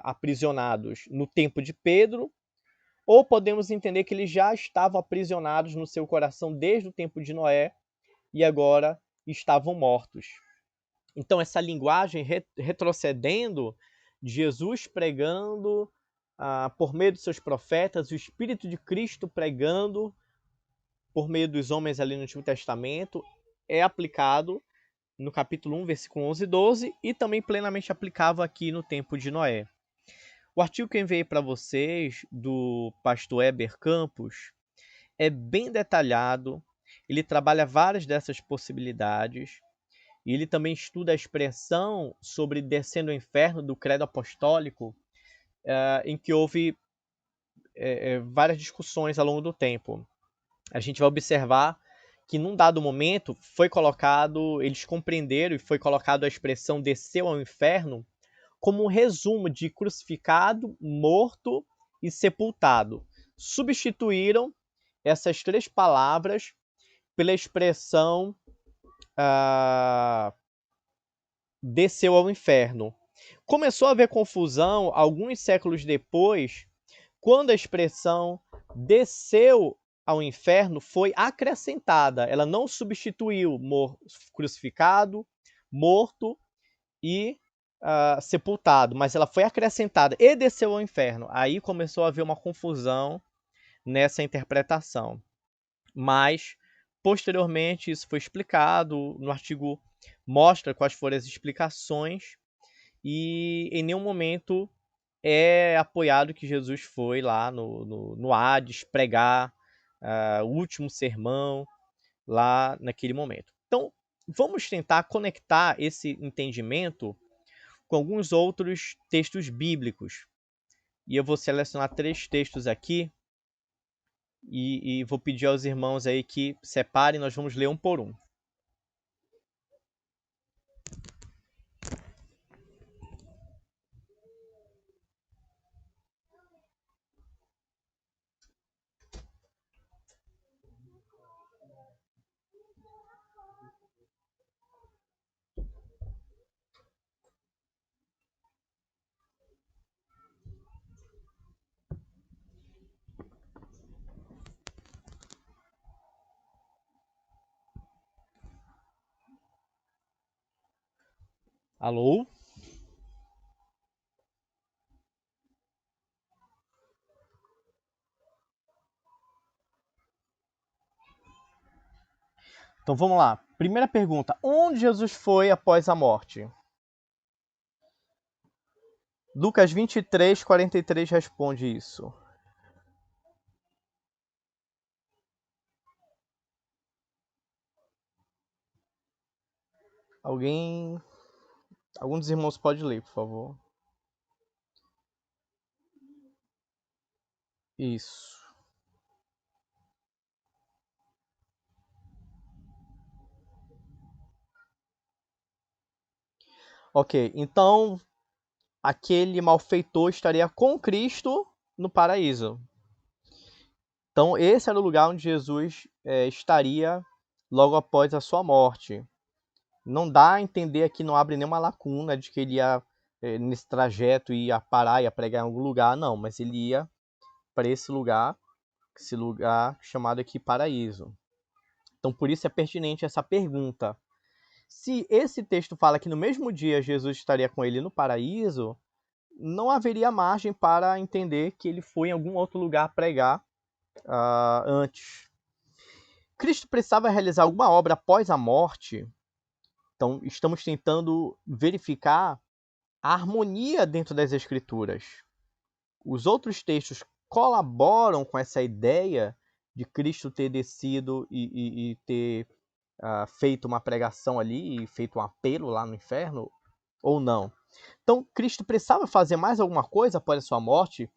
aprisionados no tempo de Pedro, ou podemos entender que eles já estavam aprisionados no seu coração desde o tempo de Noé e agora estavam mortos. Então, essa linguagem retrocedendo, Jesus pregando por meio dos seus profetas, o Espírito de Cristo pregando por meio dos homens ali no Antigo Testamento, é aplicado no capítulo 1, versículo 11 e 12, e também plenamente aplicável aqui no tempo de Noé. O artigo que eu enviei para vocês, do pastor Heber Campos, é bem detalhado, ele trabalha várias dessas possibilidades, e ele também estuda a expressão sobre descendo ao inferno do credo apostólico, em que houve várias discussões ao longo do tempo. A gente vai observar que num dado momento foi colocado, eles compreenderam e foi colocado a expressão desceu ao inferno como um resumo de crucificado, morto e sepultado. Substituíram essas três palavras pela expressão desceu ao inferno. Começou a haver confusão alguns séculos depois, quando a expressão desceu ao inferno foi acrescentada. Ela não substituiu crucificado, morto e sepultado, mas ela foi acrescentada e desceu ao inferno. Aí começou a haver uma confusão nessa interpretação. Mas, posteriormente, isso foi explicado. No artigo mostra quais foram as explicações e em nenhum momento é apoiado que Jesus foi lá no Hades pregar o último sermão lá naquele momento. Então, vamos tentar conectar esse entendimento com alguns outros textos bíblicos. E eu vou selecionar 3 textos aqui e vou pedir aos irmãos aí que separem, nós vamos ler um por um. Alô? Então vamos lá. Primeira pergunta: onde Jesus foi após a morte? Lucas 23, 43 responde isso. Alguém. Algum dos irmãos pode ler, por favor. Isso. Ok, então aquele malfeitor estaria com Cristo no paraíso. Então esse era o lugar onde Jesus estaria logo após a sua morte. Não dá a entender aqui, não abre nenhuma lacuna de que ele ia, nesse trajeto, ia parar, ia pregar em algum lugar, não, mas ele ia para esse lugar chamado aqui paraíso. Então por isso é pertinente essa pergunta. Se esse texto fala que no mesmo dia Jesus estaria com ele no paraíso, não haveria margem para entender que ele foi em algum outro lugar pregar antes. Cristo precisava realizar alguma obra após a morte. Então, estamos tentando verificar a harmonia dentro das Escrituras. Os outros textos colaboram com essa ideia de Cristo ter descido e ter feito uma pregação ali e feito um apelo lá no inferno, ou não? Então, Cristo precisava fazer mais alguma coisa após a sua morte.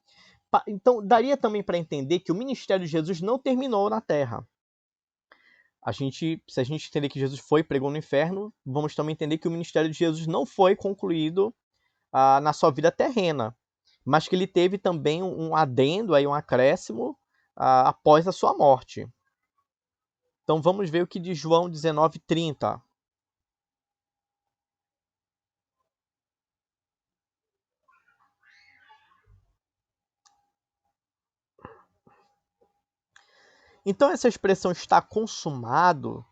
Então, daria também para entender que o ministério de Jesus não terminou na Terra. Se a gente entender que Jesus foi e pregou no inferno, vamos também entender que o ministério de Jesus não foi concluído na sua vida terrena, mas que ele teve também um adendo, aí, um acréscimo após a sua morte. Então vamos ver o que diz João 19:30. Então essa expressão está consumado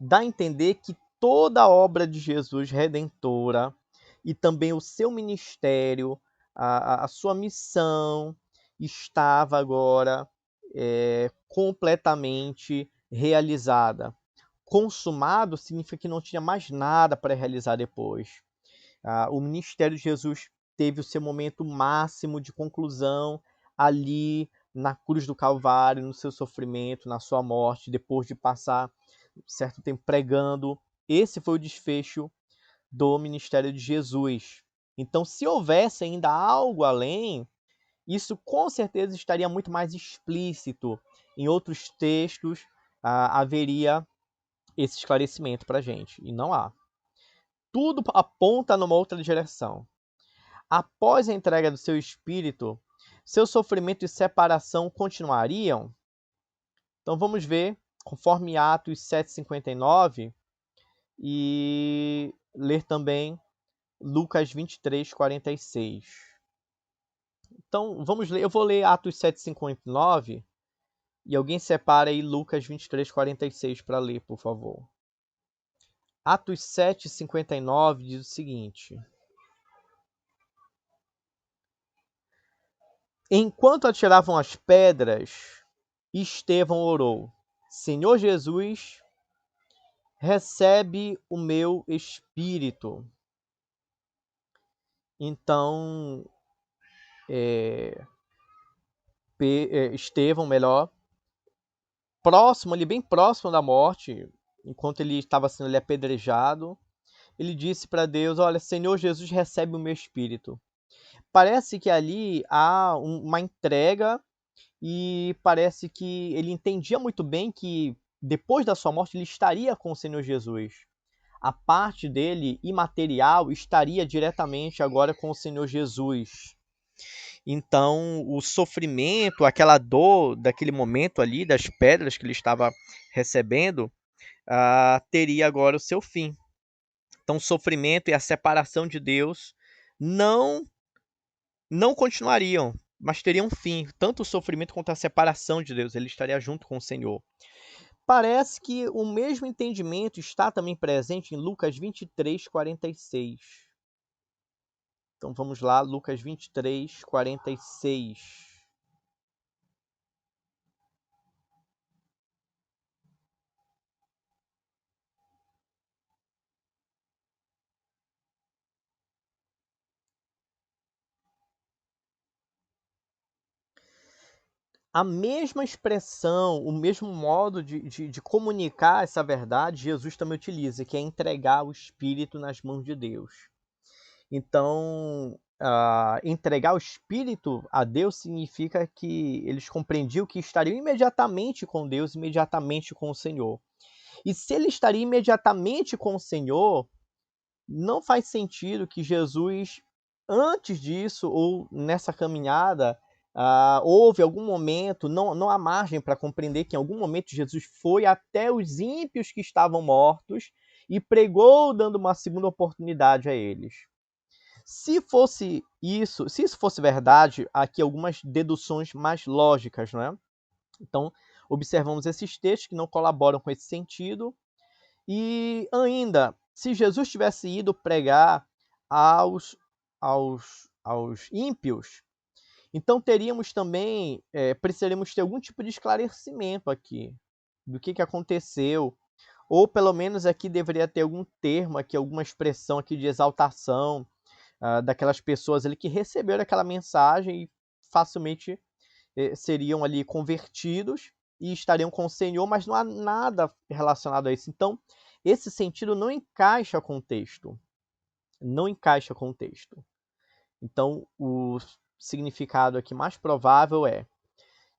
dá a entender que toda a obra de Jesus redentora e também o seu ministério, a sua missão, estava agora completamente realizada. Consumado significa que não tinha mais nada para realizar depois. O ministério de Jesus teve o seu momento máximo de conclusão ali na cruz do Calvário, no seu sofrimento, na sua morte, depois de passar certo tempo pregando. Esse foi o desfecho do ministério de Jesus. Então, se houvesse ainda algo além, isso com certeza estaria muito mais explícito. Em outros textos haveria esse esclarecimento para a gente, e não há. Tudo aponta numa outra direção. Após a entrega do seu espírito, seu sofrimento e separação continuariam? Então vamos ver, conforme Atos 7:59, e ler também Lucas 23, 46. Então, vamos ler. Eu vou ler Atos 7, 59 e alguém separa aí Lucas 23, 46 para ler, por favor. Atos 7, 59 diz o seguinte: Enquanto atiravam as pedras, Estevão orou: Senhor Jesus, recebe o meu espírito. Então, Estevão, próximo ali, bem próximo da morte, enquanto ele estava sendo ali apedrejado, ele disse para Deus: Olha, Senhor Jesus, recebe o meu espírito. Parece que ali há uma entrega e parece que ele entendia muito bem que depois da sua morte ele estaria com o Senhor Jesus. A parte dele imaterial estaria diretamente agora com o Senhor Jesus. Então, o sofrimento, aquela dor daquele momento ali, das pedras que ele estava recebendo, teria agora o seu fim. Então, o sofrimento e a separação de Deus não continuariam, mas teriam um fim. Tanto o sofrimento quanto a separação de Deus, ele estaria junto com o Senhor. Parece que o mesmo entendimento está também presente em Lucas 23, 46. Então vamos lá, Lucas 23, 46. A mesma expressão, o mesmo modo de comunicar essa verdade, Jesus também utiliza, que é entregar o Espírito nas mãos de Deus. Então, entregar o Espírito a Deus significa que eles compreendiam que estariam imediatamente com Deus, imediatamente com o Senhor. E se ele estaria imediatamente com o Senhor, não faz sentido que Jesus, antes disso, ou nessa caminhada, houve algum momento, não há margem para compreender que em algum momento Jesus foi até os ímpios que estavam mortos e pregou dando uma segunda oportunidade a eles. Se isso fosse verdade, há aqui algumas deduções mais lógicas, não é? Então, observamos esses textos que não colaboram com esse sentido. E ainda, se Jesus tivesse ido pregar aos ímpios, então teríamos também, precisaríamos ter algum tipo de esclarecimento aqui do que aconteceu, ou pelo menos aqui deveria ter algum termo aqui, alguma expressão aqui de exaltação daquelas pessoas ali que receberam aquela mensagem e facilmente seriam ali convertidos e estariam com o Senhor, mas não há nada relacionado a isso. Então, esse sentido não encaixa com o texto. Não encaixa com o texto. Então, o significado aqui mais provável é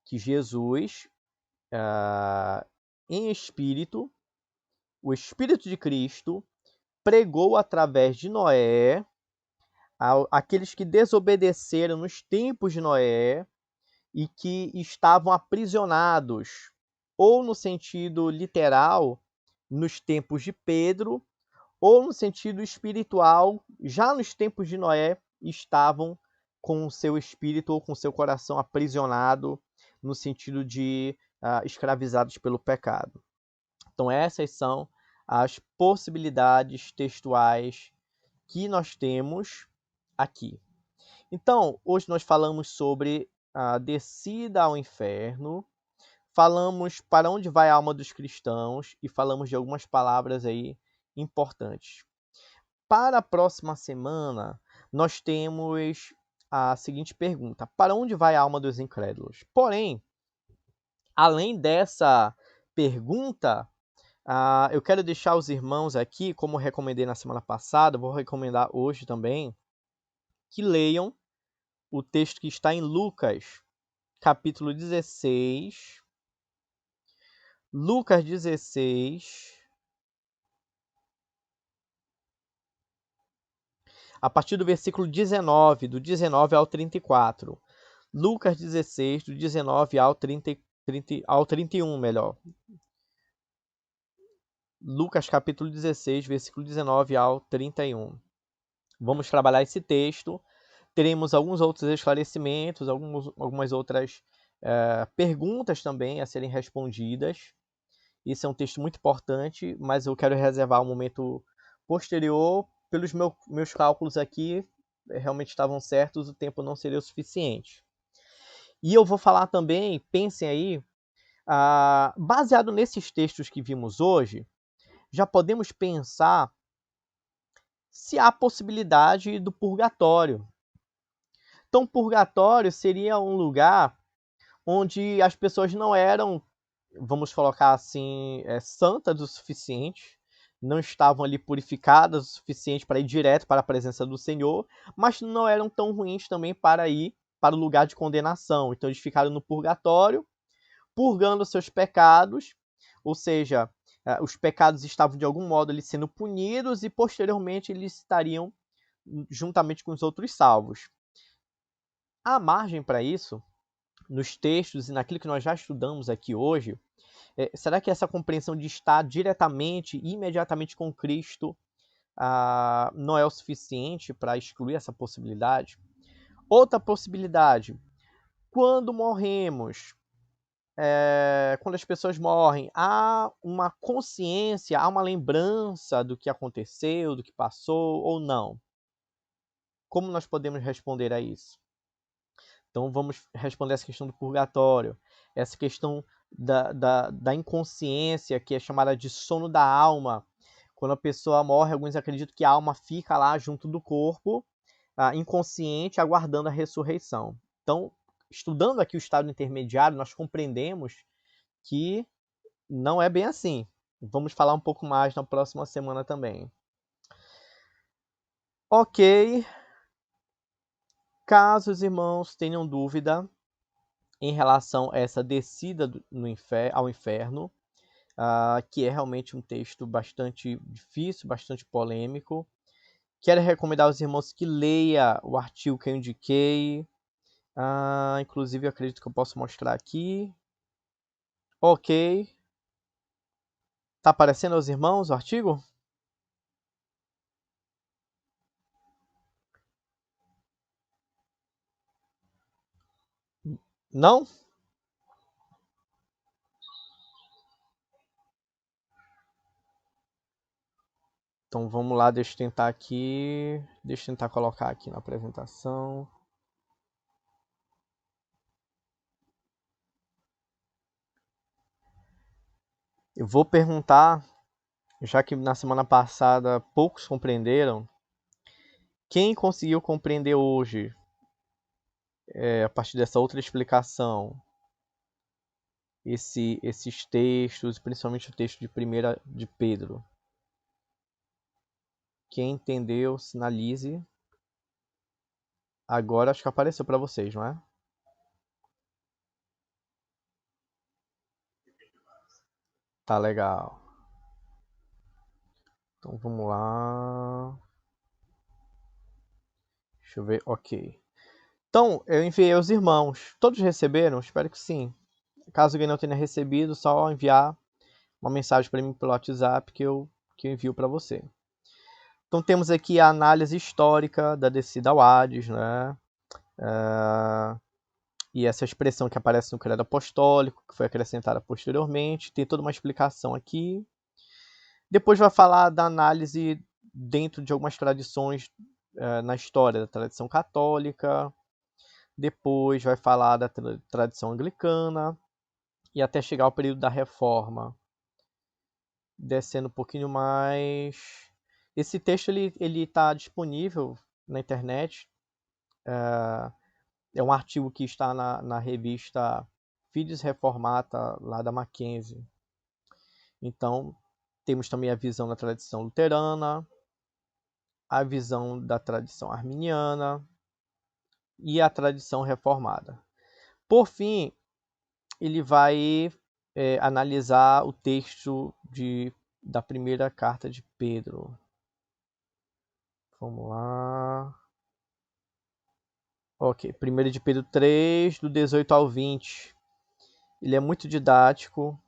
que Jesus, em espírito, o Espírito de Cristo, pregou através de Noé, aqueles que desobedeceram nos tempos de Noé e que estavam aprisionados, ou no sentido literal, nos tempos de Pedro, ou no sentido espiritual, já nos tempos de Noé, estavam com o seu espírito ou com o seu coração aprisionado, no sentido de escravizados pelo pecado. Então, essas são as possibilidades textuais que nós temos aqui. Então, hoje nós falamos sobre a descida ao inferno, falamos para onde vai a alma dos cristãos e falamos de algumas palavras aí importantes. Para a próxima semana, nós temos a seguinte pergunta: para onde vai a alma dos incrédulos? Porém, além dessa pergunta, eu quero deixar os irmãos aqui, como recomendei na semana passada, vou recomendar hoje também, que leiam o texto que está em Lucas, capítulo 16. Lucas 16, a partir do versículo 19, do 19 ao 34. Lucas 16, do 19 ao 31, melhor. Lucas capítulo 16, versículo 19 ao 31. Vamos trabalhar esse texto. Teremos alguns outros esclarecimentos, algumas outras perguntas também a serem respondidas. Esse é um texto muito importante, mas eu quero reservar um momento posterior. Pelos meus cálculos aqui, realmente estavam certos, o tempo não seria o suficiente. E eu vou falar também, pensem aí, baseado nesses textos que vimos hoje, já podemos pensar se há possibilidade do purgatório. Então, purgatório seria um lugar onde as pessoas não eram, vamos colocar assim, santas o suficiente, não estavam ali purificadas o suficiente para ir direto para a presença do Senhor, mas não eram tão ruins também para ir para o lugar de condenação. Então, eles ficaram no purgatório, purgando seus pecados, ou seja, os pecados estavam de algum modo ali sendo punidos e posteriormente eles estariam juntamente com os outros salvos. Há margem para isso nos textos e naquilo que nós já estudamos aqui hoje. Será que essa compreensão de estar diretamente e imediatamente com Cristo não é o suficiente para excluir essa possibilidade? Outra possibilidade, quando morremos, quando as pessoas morrem, há uma consciência, há uma lembrança do que aconteceu, do que passou ou não? Como nós podemos responder a isso? Então vamos responder essa questão do purgatório, essa questão da inconsciência, que é chamada de sono da alma. Quando a pessoa morre, alguns acreditam que a alma fica lá junto do corpo, inconsciente, aguardando a ressurreição. Então, estudando aqui o estado intermediário, nós compreendemos que não é bem assim. Vamos falar um pouco mais na próxima semana também. Ok. Caso os irmãos tenham dúvida em relação a essa descida ao inferno, que é realmente um texto bastante difícil, bastante polêmico. Quero recomendar aos irmãos que leia o artigo que eu indiquei. Inclusive, eu acredito que eu posso mostrar aqui. Ok. Está aparecendo aos irmãos o artigo? Não? Então vamos lá, deixa eu tentar aqui. Deixa eu tentar colocar aqui na apresentação. Eu vou perguntar, já que na semana passada poucos compreenderam, quem conseguiu compreender hoje, a partir dessa outra explicação, esses textos, principalmente o texto de 1 de Pedro? Quem entendeu, sinalize. Agora acho que apareceu para vocês, não é? Tá legal. Então vamos lá. Deixa eu ver. Ok. Então, eu enviei aos irmãos. Todos receberam? Espero que sim. Caso alguém não tenha recebido, só enviar uma mensagem para mim pelo WhatsApp que eu envio para você. Então temos aqui a análise histórica da descida ao Hades, né? E essa expressão que aparece no Credo Apostólico, que foi acrescentada posteriormente, tem toda uma explicação aqui. Depois vai falar da análise dentro de algumas tradições na história, da tradição católica. Depois vai falar da tradição anglicana e até chegar ao período da Reforma. Descendo um pouquinho mais. Esse texto ele está disponível na internet. É um artigo que está na revista Fides Reformata, lá da Mackenzie. Então, temos também a visão da tradição luterana, a visão da tradição arminiana e a tradição reformada. Por fim, ele vai analisar o texto da primeira carta de Pedro. Vamos lá. Ok, 1 de Pedro 3, do 18 ao 20. Ele é muito didático.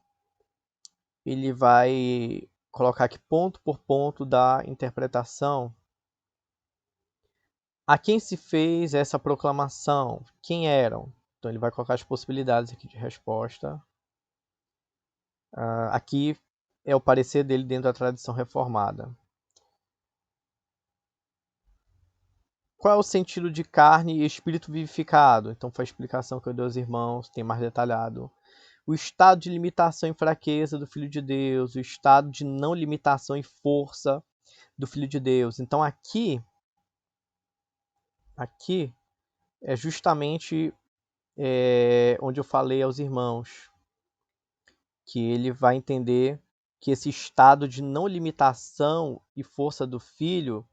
Ele vai colocar aqui ponto por ponto da interpretação. A quem se fez essa proclamação? Quem eram? Então ele vai colocar as possibilidades aqui de resposta. Aqui é o parecer dele dentro da tradição reformada. Qual é o sentido de carne e espírito vivificado? Então foi a explicação que eu dei aos irmãos, tem mais detalhado. O estado de limitação e fraqueza do Filho de Deus, o estado de não limitação e força do Filho de Deus. Então aqui é justamente onde eu falei aos irmãos que ele vai entender que esse estado de não limitação e força do Filho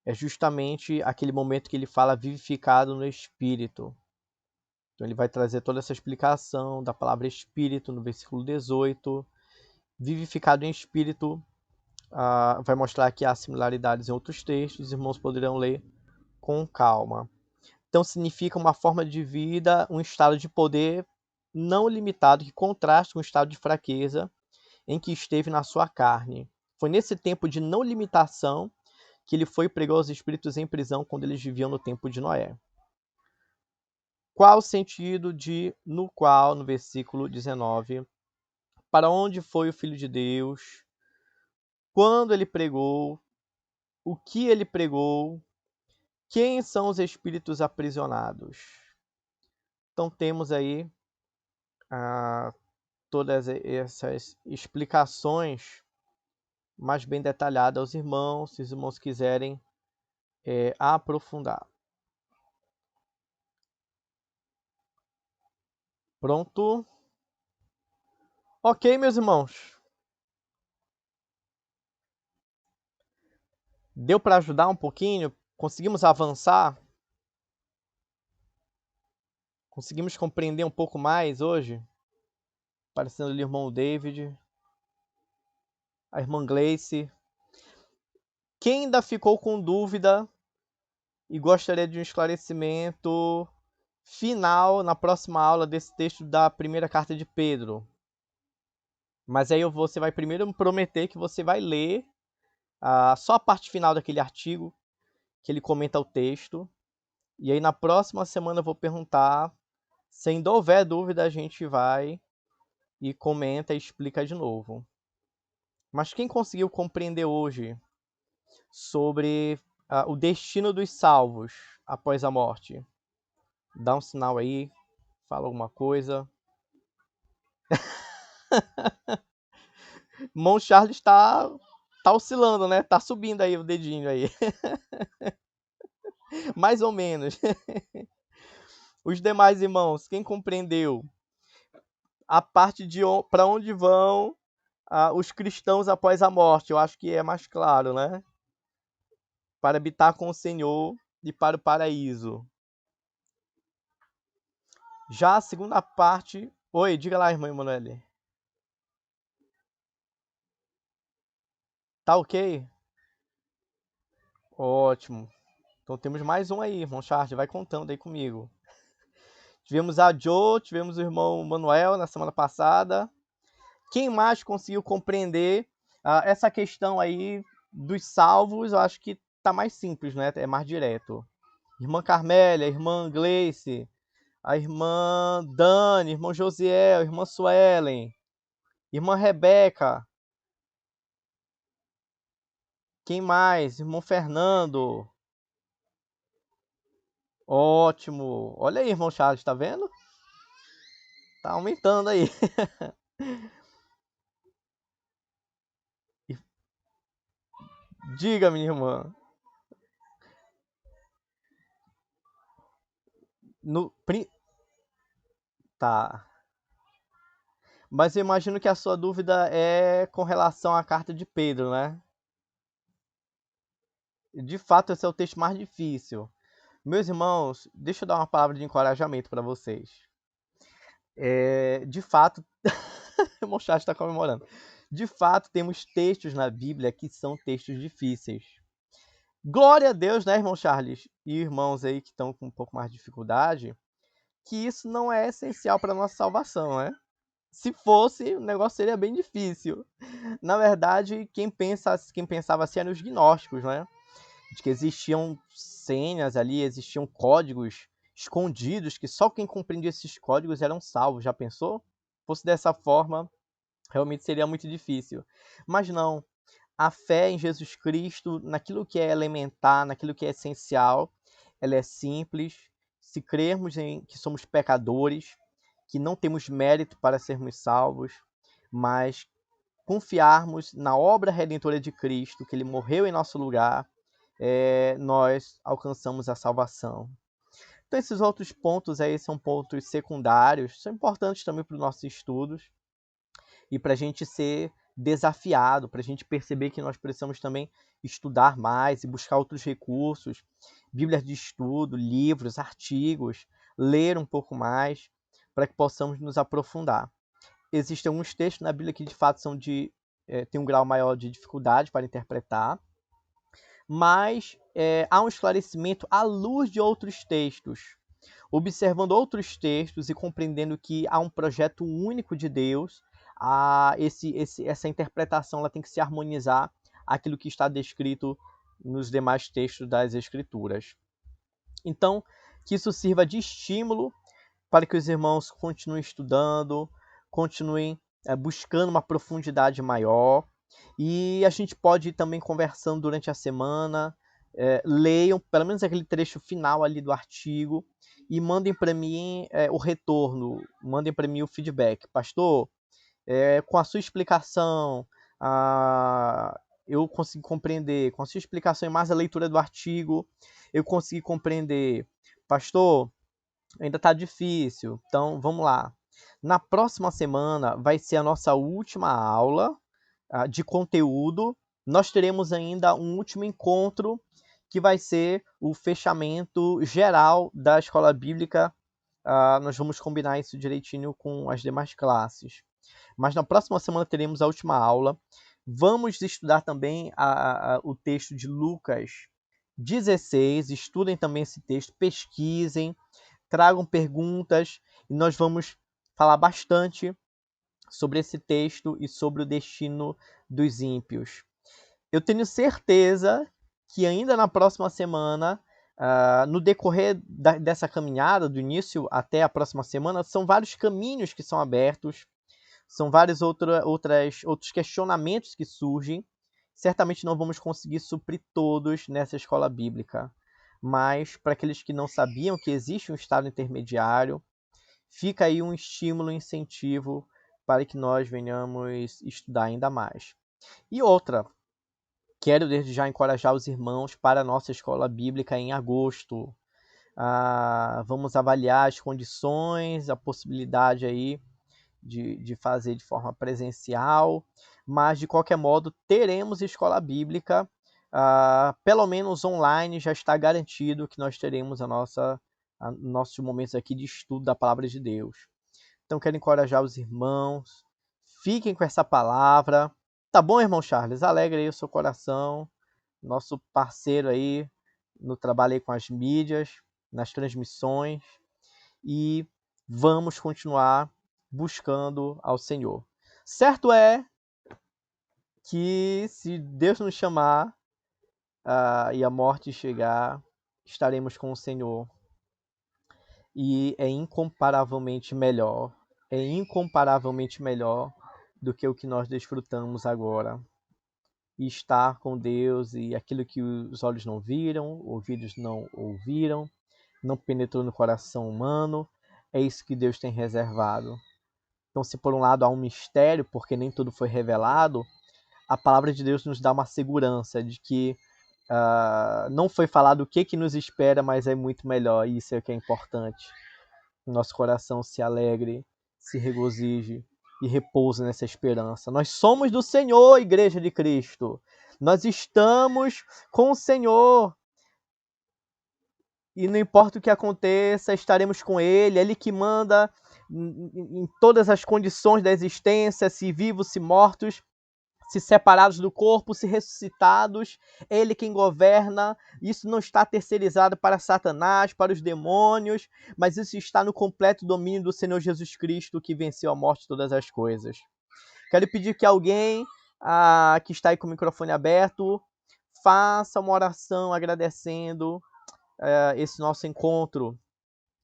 é justamente aquele momento que ele fala vivificado no Espírito. Então ele vai trazer toda essa explicação da palavra Espírito no versículo 18. Vivificado em Espírito vai mostrar que há similaridades em outros textos, os irmãos poderão ler com calma. Então significa uma forma de vida, um estado de poder não limitado que contrasta com o estado de fraqueza em que esteve na sua carne. Foi nesse tempo de não limitação que ele foi e pregou aos espíritos em prisão quando eles viviam no tempo de Noé. Qual o sentido de no qual, no versículo 19, para onde foi o Filho de Deus, quando ele pregou, o que ele pregou, quem são os espíritos aprisionados? Então temos aí todas essas explicações mais bem detalhadas aos irmãos, se os irmãos quiserem aprofundar. Pronto? Ok, meus irmãos. Deu para ajudar um pouquinho? Conseguimos avançar? Conseguimos compreender um pouco mais hoje? Aparecendo ali o irmão David, a irmã Gleice. Quem ainda ficou com dúvida e gostaria de um esclarecimento final na próxima aula desse texto da primeira carta de Pedro? Mas aí você vai primeiro me prometer que você vai ler só a parte final daquele artigo, que ele comenta o texto. E aí na próxima semana eu vou perguntar. Se ainda houver dúvida, a gente vai e comenta e explica de novo. Mas quem conseguiu compreender hoje sobre o destino dos salvos após a morte? Dá um sinal aí, fala alguma coisa. Mão Charles tá oscilando, né? Tá subindo aí o dedinho aí. Mais ou menos. Os demais irmãos, quem compreendeu a parte de para onde vão os cristãos após a morte? Eu acho que é mais claro, né? Para habitar com o Senhor e para o paraíso. Já a segunda parte... Oi, diga lá, irmã Emanuele. Tá ok? Ótimo. Então temos mais um aí, irmão Charles. Vai contando aí comigo. Tivemos a Jo, tivemos o irmão Manuel na semana passada. Quem mais conseguiu compreender essa questão aí dos salvos? Eu acho que tá mais simples, né? É mais direto. Irmã Carmélia, irmã Gleice, a irmã Dani, irmão Josiel, irmã Suelen, irmã Rebeca. Quem mais? Irmão Fernando. Ótimo. Olha aí, irmão Charles, tá vendo? Tá aumentando aí. Diga, minha irmã. No, tá. Mas eu imagino que a sua dúvida é com relação à carta de Pedro, né? De fato, esse é o texto mais difícil. Meus irmãos, deixa eu dar uma palavra de encorajamento para vocês. De fato, o irmão Charles está comemorando. De fato, temos textos na Bíblia que são textos difíceis. Glória a Deus, né, irmão Charles? E irmãos aí que estão com um pouco mais de dificuldade, que isso não é essencial para a nossa salvação, né? Se fosse, o negócio seria bem difícil. Na verdade, quem pensava assim eram os gnósticos, né? De que existiam senhas ali, existiam códigos escondidos, que só quem compreendia esses códigos eram salvos. Já pensou? Se fosse dessa forma, realmente seria muito difícil. Mas não. A fé em Jesus Cristo, naquilo que é elementar, naquilo que é essencial, ela é simples. Se crermos em que somos pecadores, que não temos mérito para sermos salvos, mas confiarmos na obra redentora de Cristo, que ele morreu em nosso lugar, nós alcançamos a salvação. Então, esses outros pontos aí são pontos secundários, são importantes também para os nossos estudos e para a gente ser desafiado, para a gente perceber que nós precisamos também estudar mais e buscar outros recursos, bíblias de estudo, livros, artigos, ler um pouco mais, para que possamos nos aprofundar. Existem alguns textos na Bíblia que de fato têm um grau maior de dificuldade para interpretar, mas há um esclarecimento à luz de outros textos. Observando outros textos e compreendendo que há um projeto único de Deus, essa interpretação ela tem que se harmonizar àquilo que está descrito nos demais textos das Escrituras. Então, que isso sirva de estímulo para que os irmãos continuem estudando, continuem buscando uma profundidade maior. E a gente pode ir também conversando durante a semana, leiam pelo menos aquele trecho final ali do artigo e mandem para mim o retorno, mandem para mim o feedback. Pastor, com a sua explicação, eu consegui compreender. Com a sua explicação e mais a leitura do artigo, eu consegui compreender. Pastor, ainda está difícil, então vamos lá. Na próxima semana vai ser a nossa última aula de conteúdo. Nós teremos ainda um último encontro que vai ser o fechamento geral da escola bíblica. Nós vamos combinar isso direitinho com as demais classes. Mas na próxima semana teremos a última aula. Vamos estudar também o texto de Lucas 16. Estudem também esse texto, pesquisem, tragam perguntas e nós vamos falar bastante sobre esse texto e sobre o destino dos ímpios. Eu tenho certeza que ainda na próxima semana, no decorrer dessa caminhada, do início até a próxima semana, são vários caminhos que são abertos, são vários outros questionamentos que surgem. Certamente não vamos conseguir suprir todos nessa escola bíblica, mas para aqueles que não sabiam que existe um estado intermediário, fica aí um estímulo, um incentivo para que nós venhamos estudar ainda mais. E outra, quero desde já encorajar os irmãos para a nossa escola bíblica em agosto. Vamos avaliar as condições, a possibilidade aí de fazer de forma presencial, mas de qualquer modo teremos escola bíblica, pelo menos online já está garantido que nós teremos nossos momentos aqui de estudo da palavra de Deus. Então quero encorajar os irmãos, fiquem com essa palavra. Tá bom, irmão Charles? Alegre aí o seu coração, nosso parceiro aí no trabalho aí com as mídias, nas transmissões, e vamos continuar buscando ao Senhor. Certo é que se Deus nos chamar e a morte chegar, estaremos com o Senhor. E é incomparavelmente melhor do que o que nós desfrutamos agora. E estar com Deus e aquilo que os olhos não viram, ouvidos não ouviram, não penetrou no coração humano, é isso que Deus tem reservado. Então, se por um lado há um mistério, porque nem tudo foi revelado, a palavra de Deus nos dá uma segurança de que não foi falado o que nos espera, mas é muito melhor, e isso é o que é importante. O nosso coração se alegre, se regozije e repouse nessa esperança. Nós somos do Senhor, Igreja de Cristo. Nós estamos com o Senhor. E não importa o que aconteça, estaremos com Ele. Ele que manda em todas as condições da existência, se vivos, se mortos. se separados do corpo, se ressuscitados, é Ele quem governa. Isso não está terceirizado para Satanás, para os demônios, mas isso está no completo domínio do Senhor Jesus Cristo, que venceu a morte de todas as coisas. Quero pedir que alguém que está aí com o microfone aberto faça uma oração agradecendo esse nosso encontro,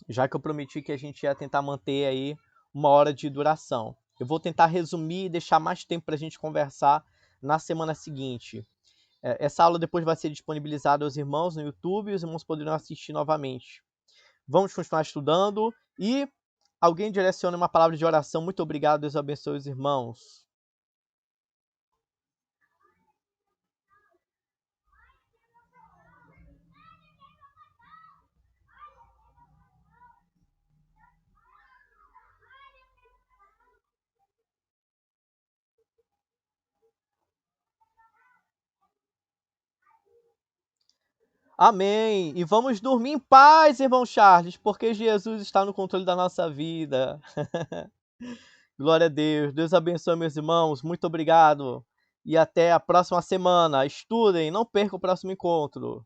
já que eu prometi que a gente ia tentar manter aí 1 hora de duração. Eu vou tentar resumir e deixar mais tempo para a gente conversar na semana seguinte. Essa aula depois vai ser disponibilizada aos irmãos no YouTube e os irmãos poderão assistir novamente. Vamos continuar estudando e alguém direcione uma palavra de oração. Muito obrigado, Deus abençoe os irmãos. Amém. E vamos dormir em paz, irmão Charles, porque Jesus está no controle da nossa vida. Glória a Deus. Deus abençoe, meus irmãos. Muito obrigado. E até a próxima semana. Estudem, não percam o próximo encontro.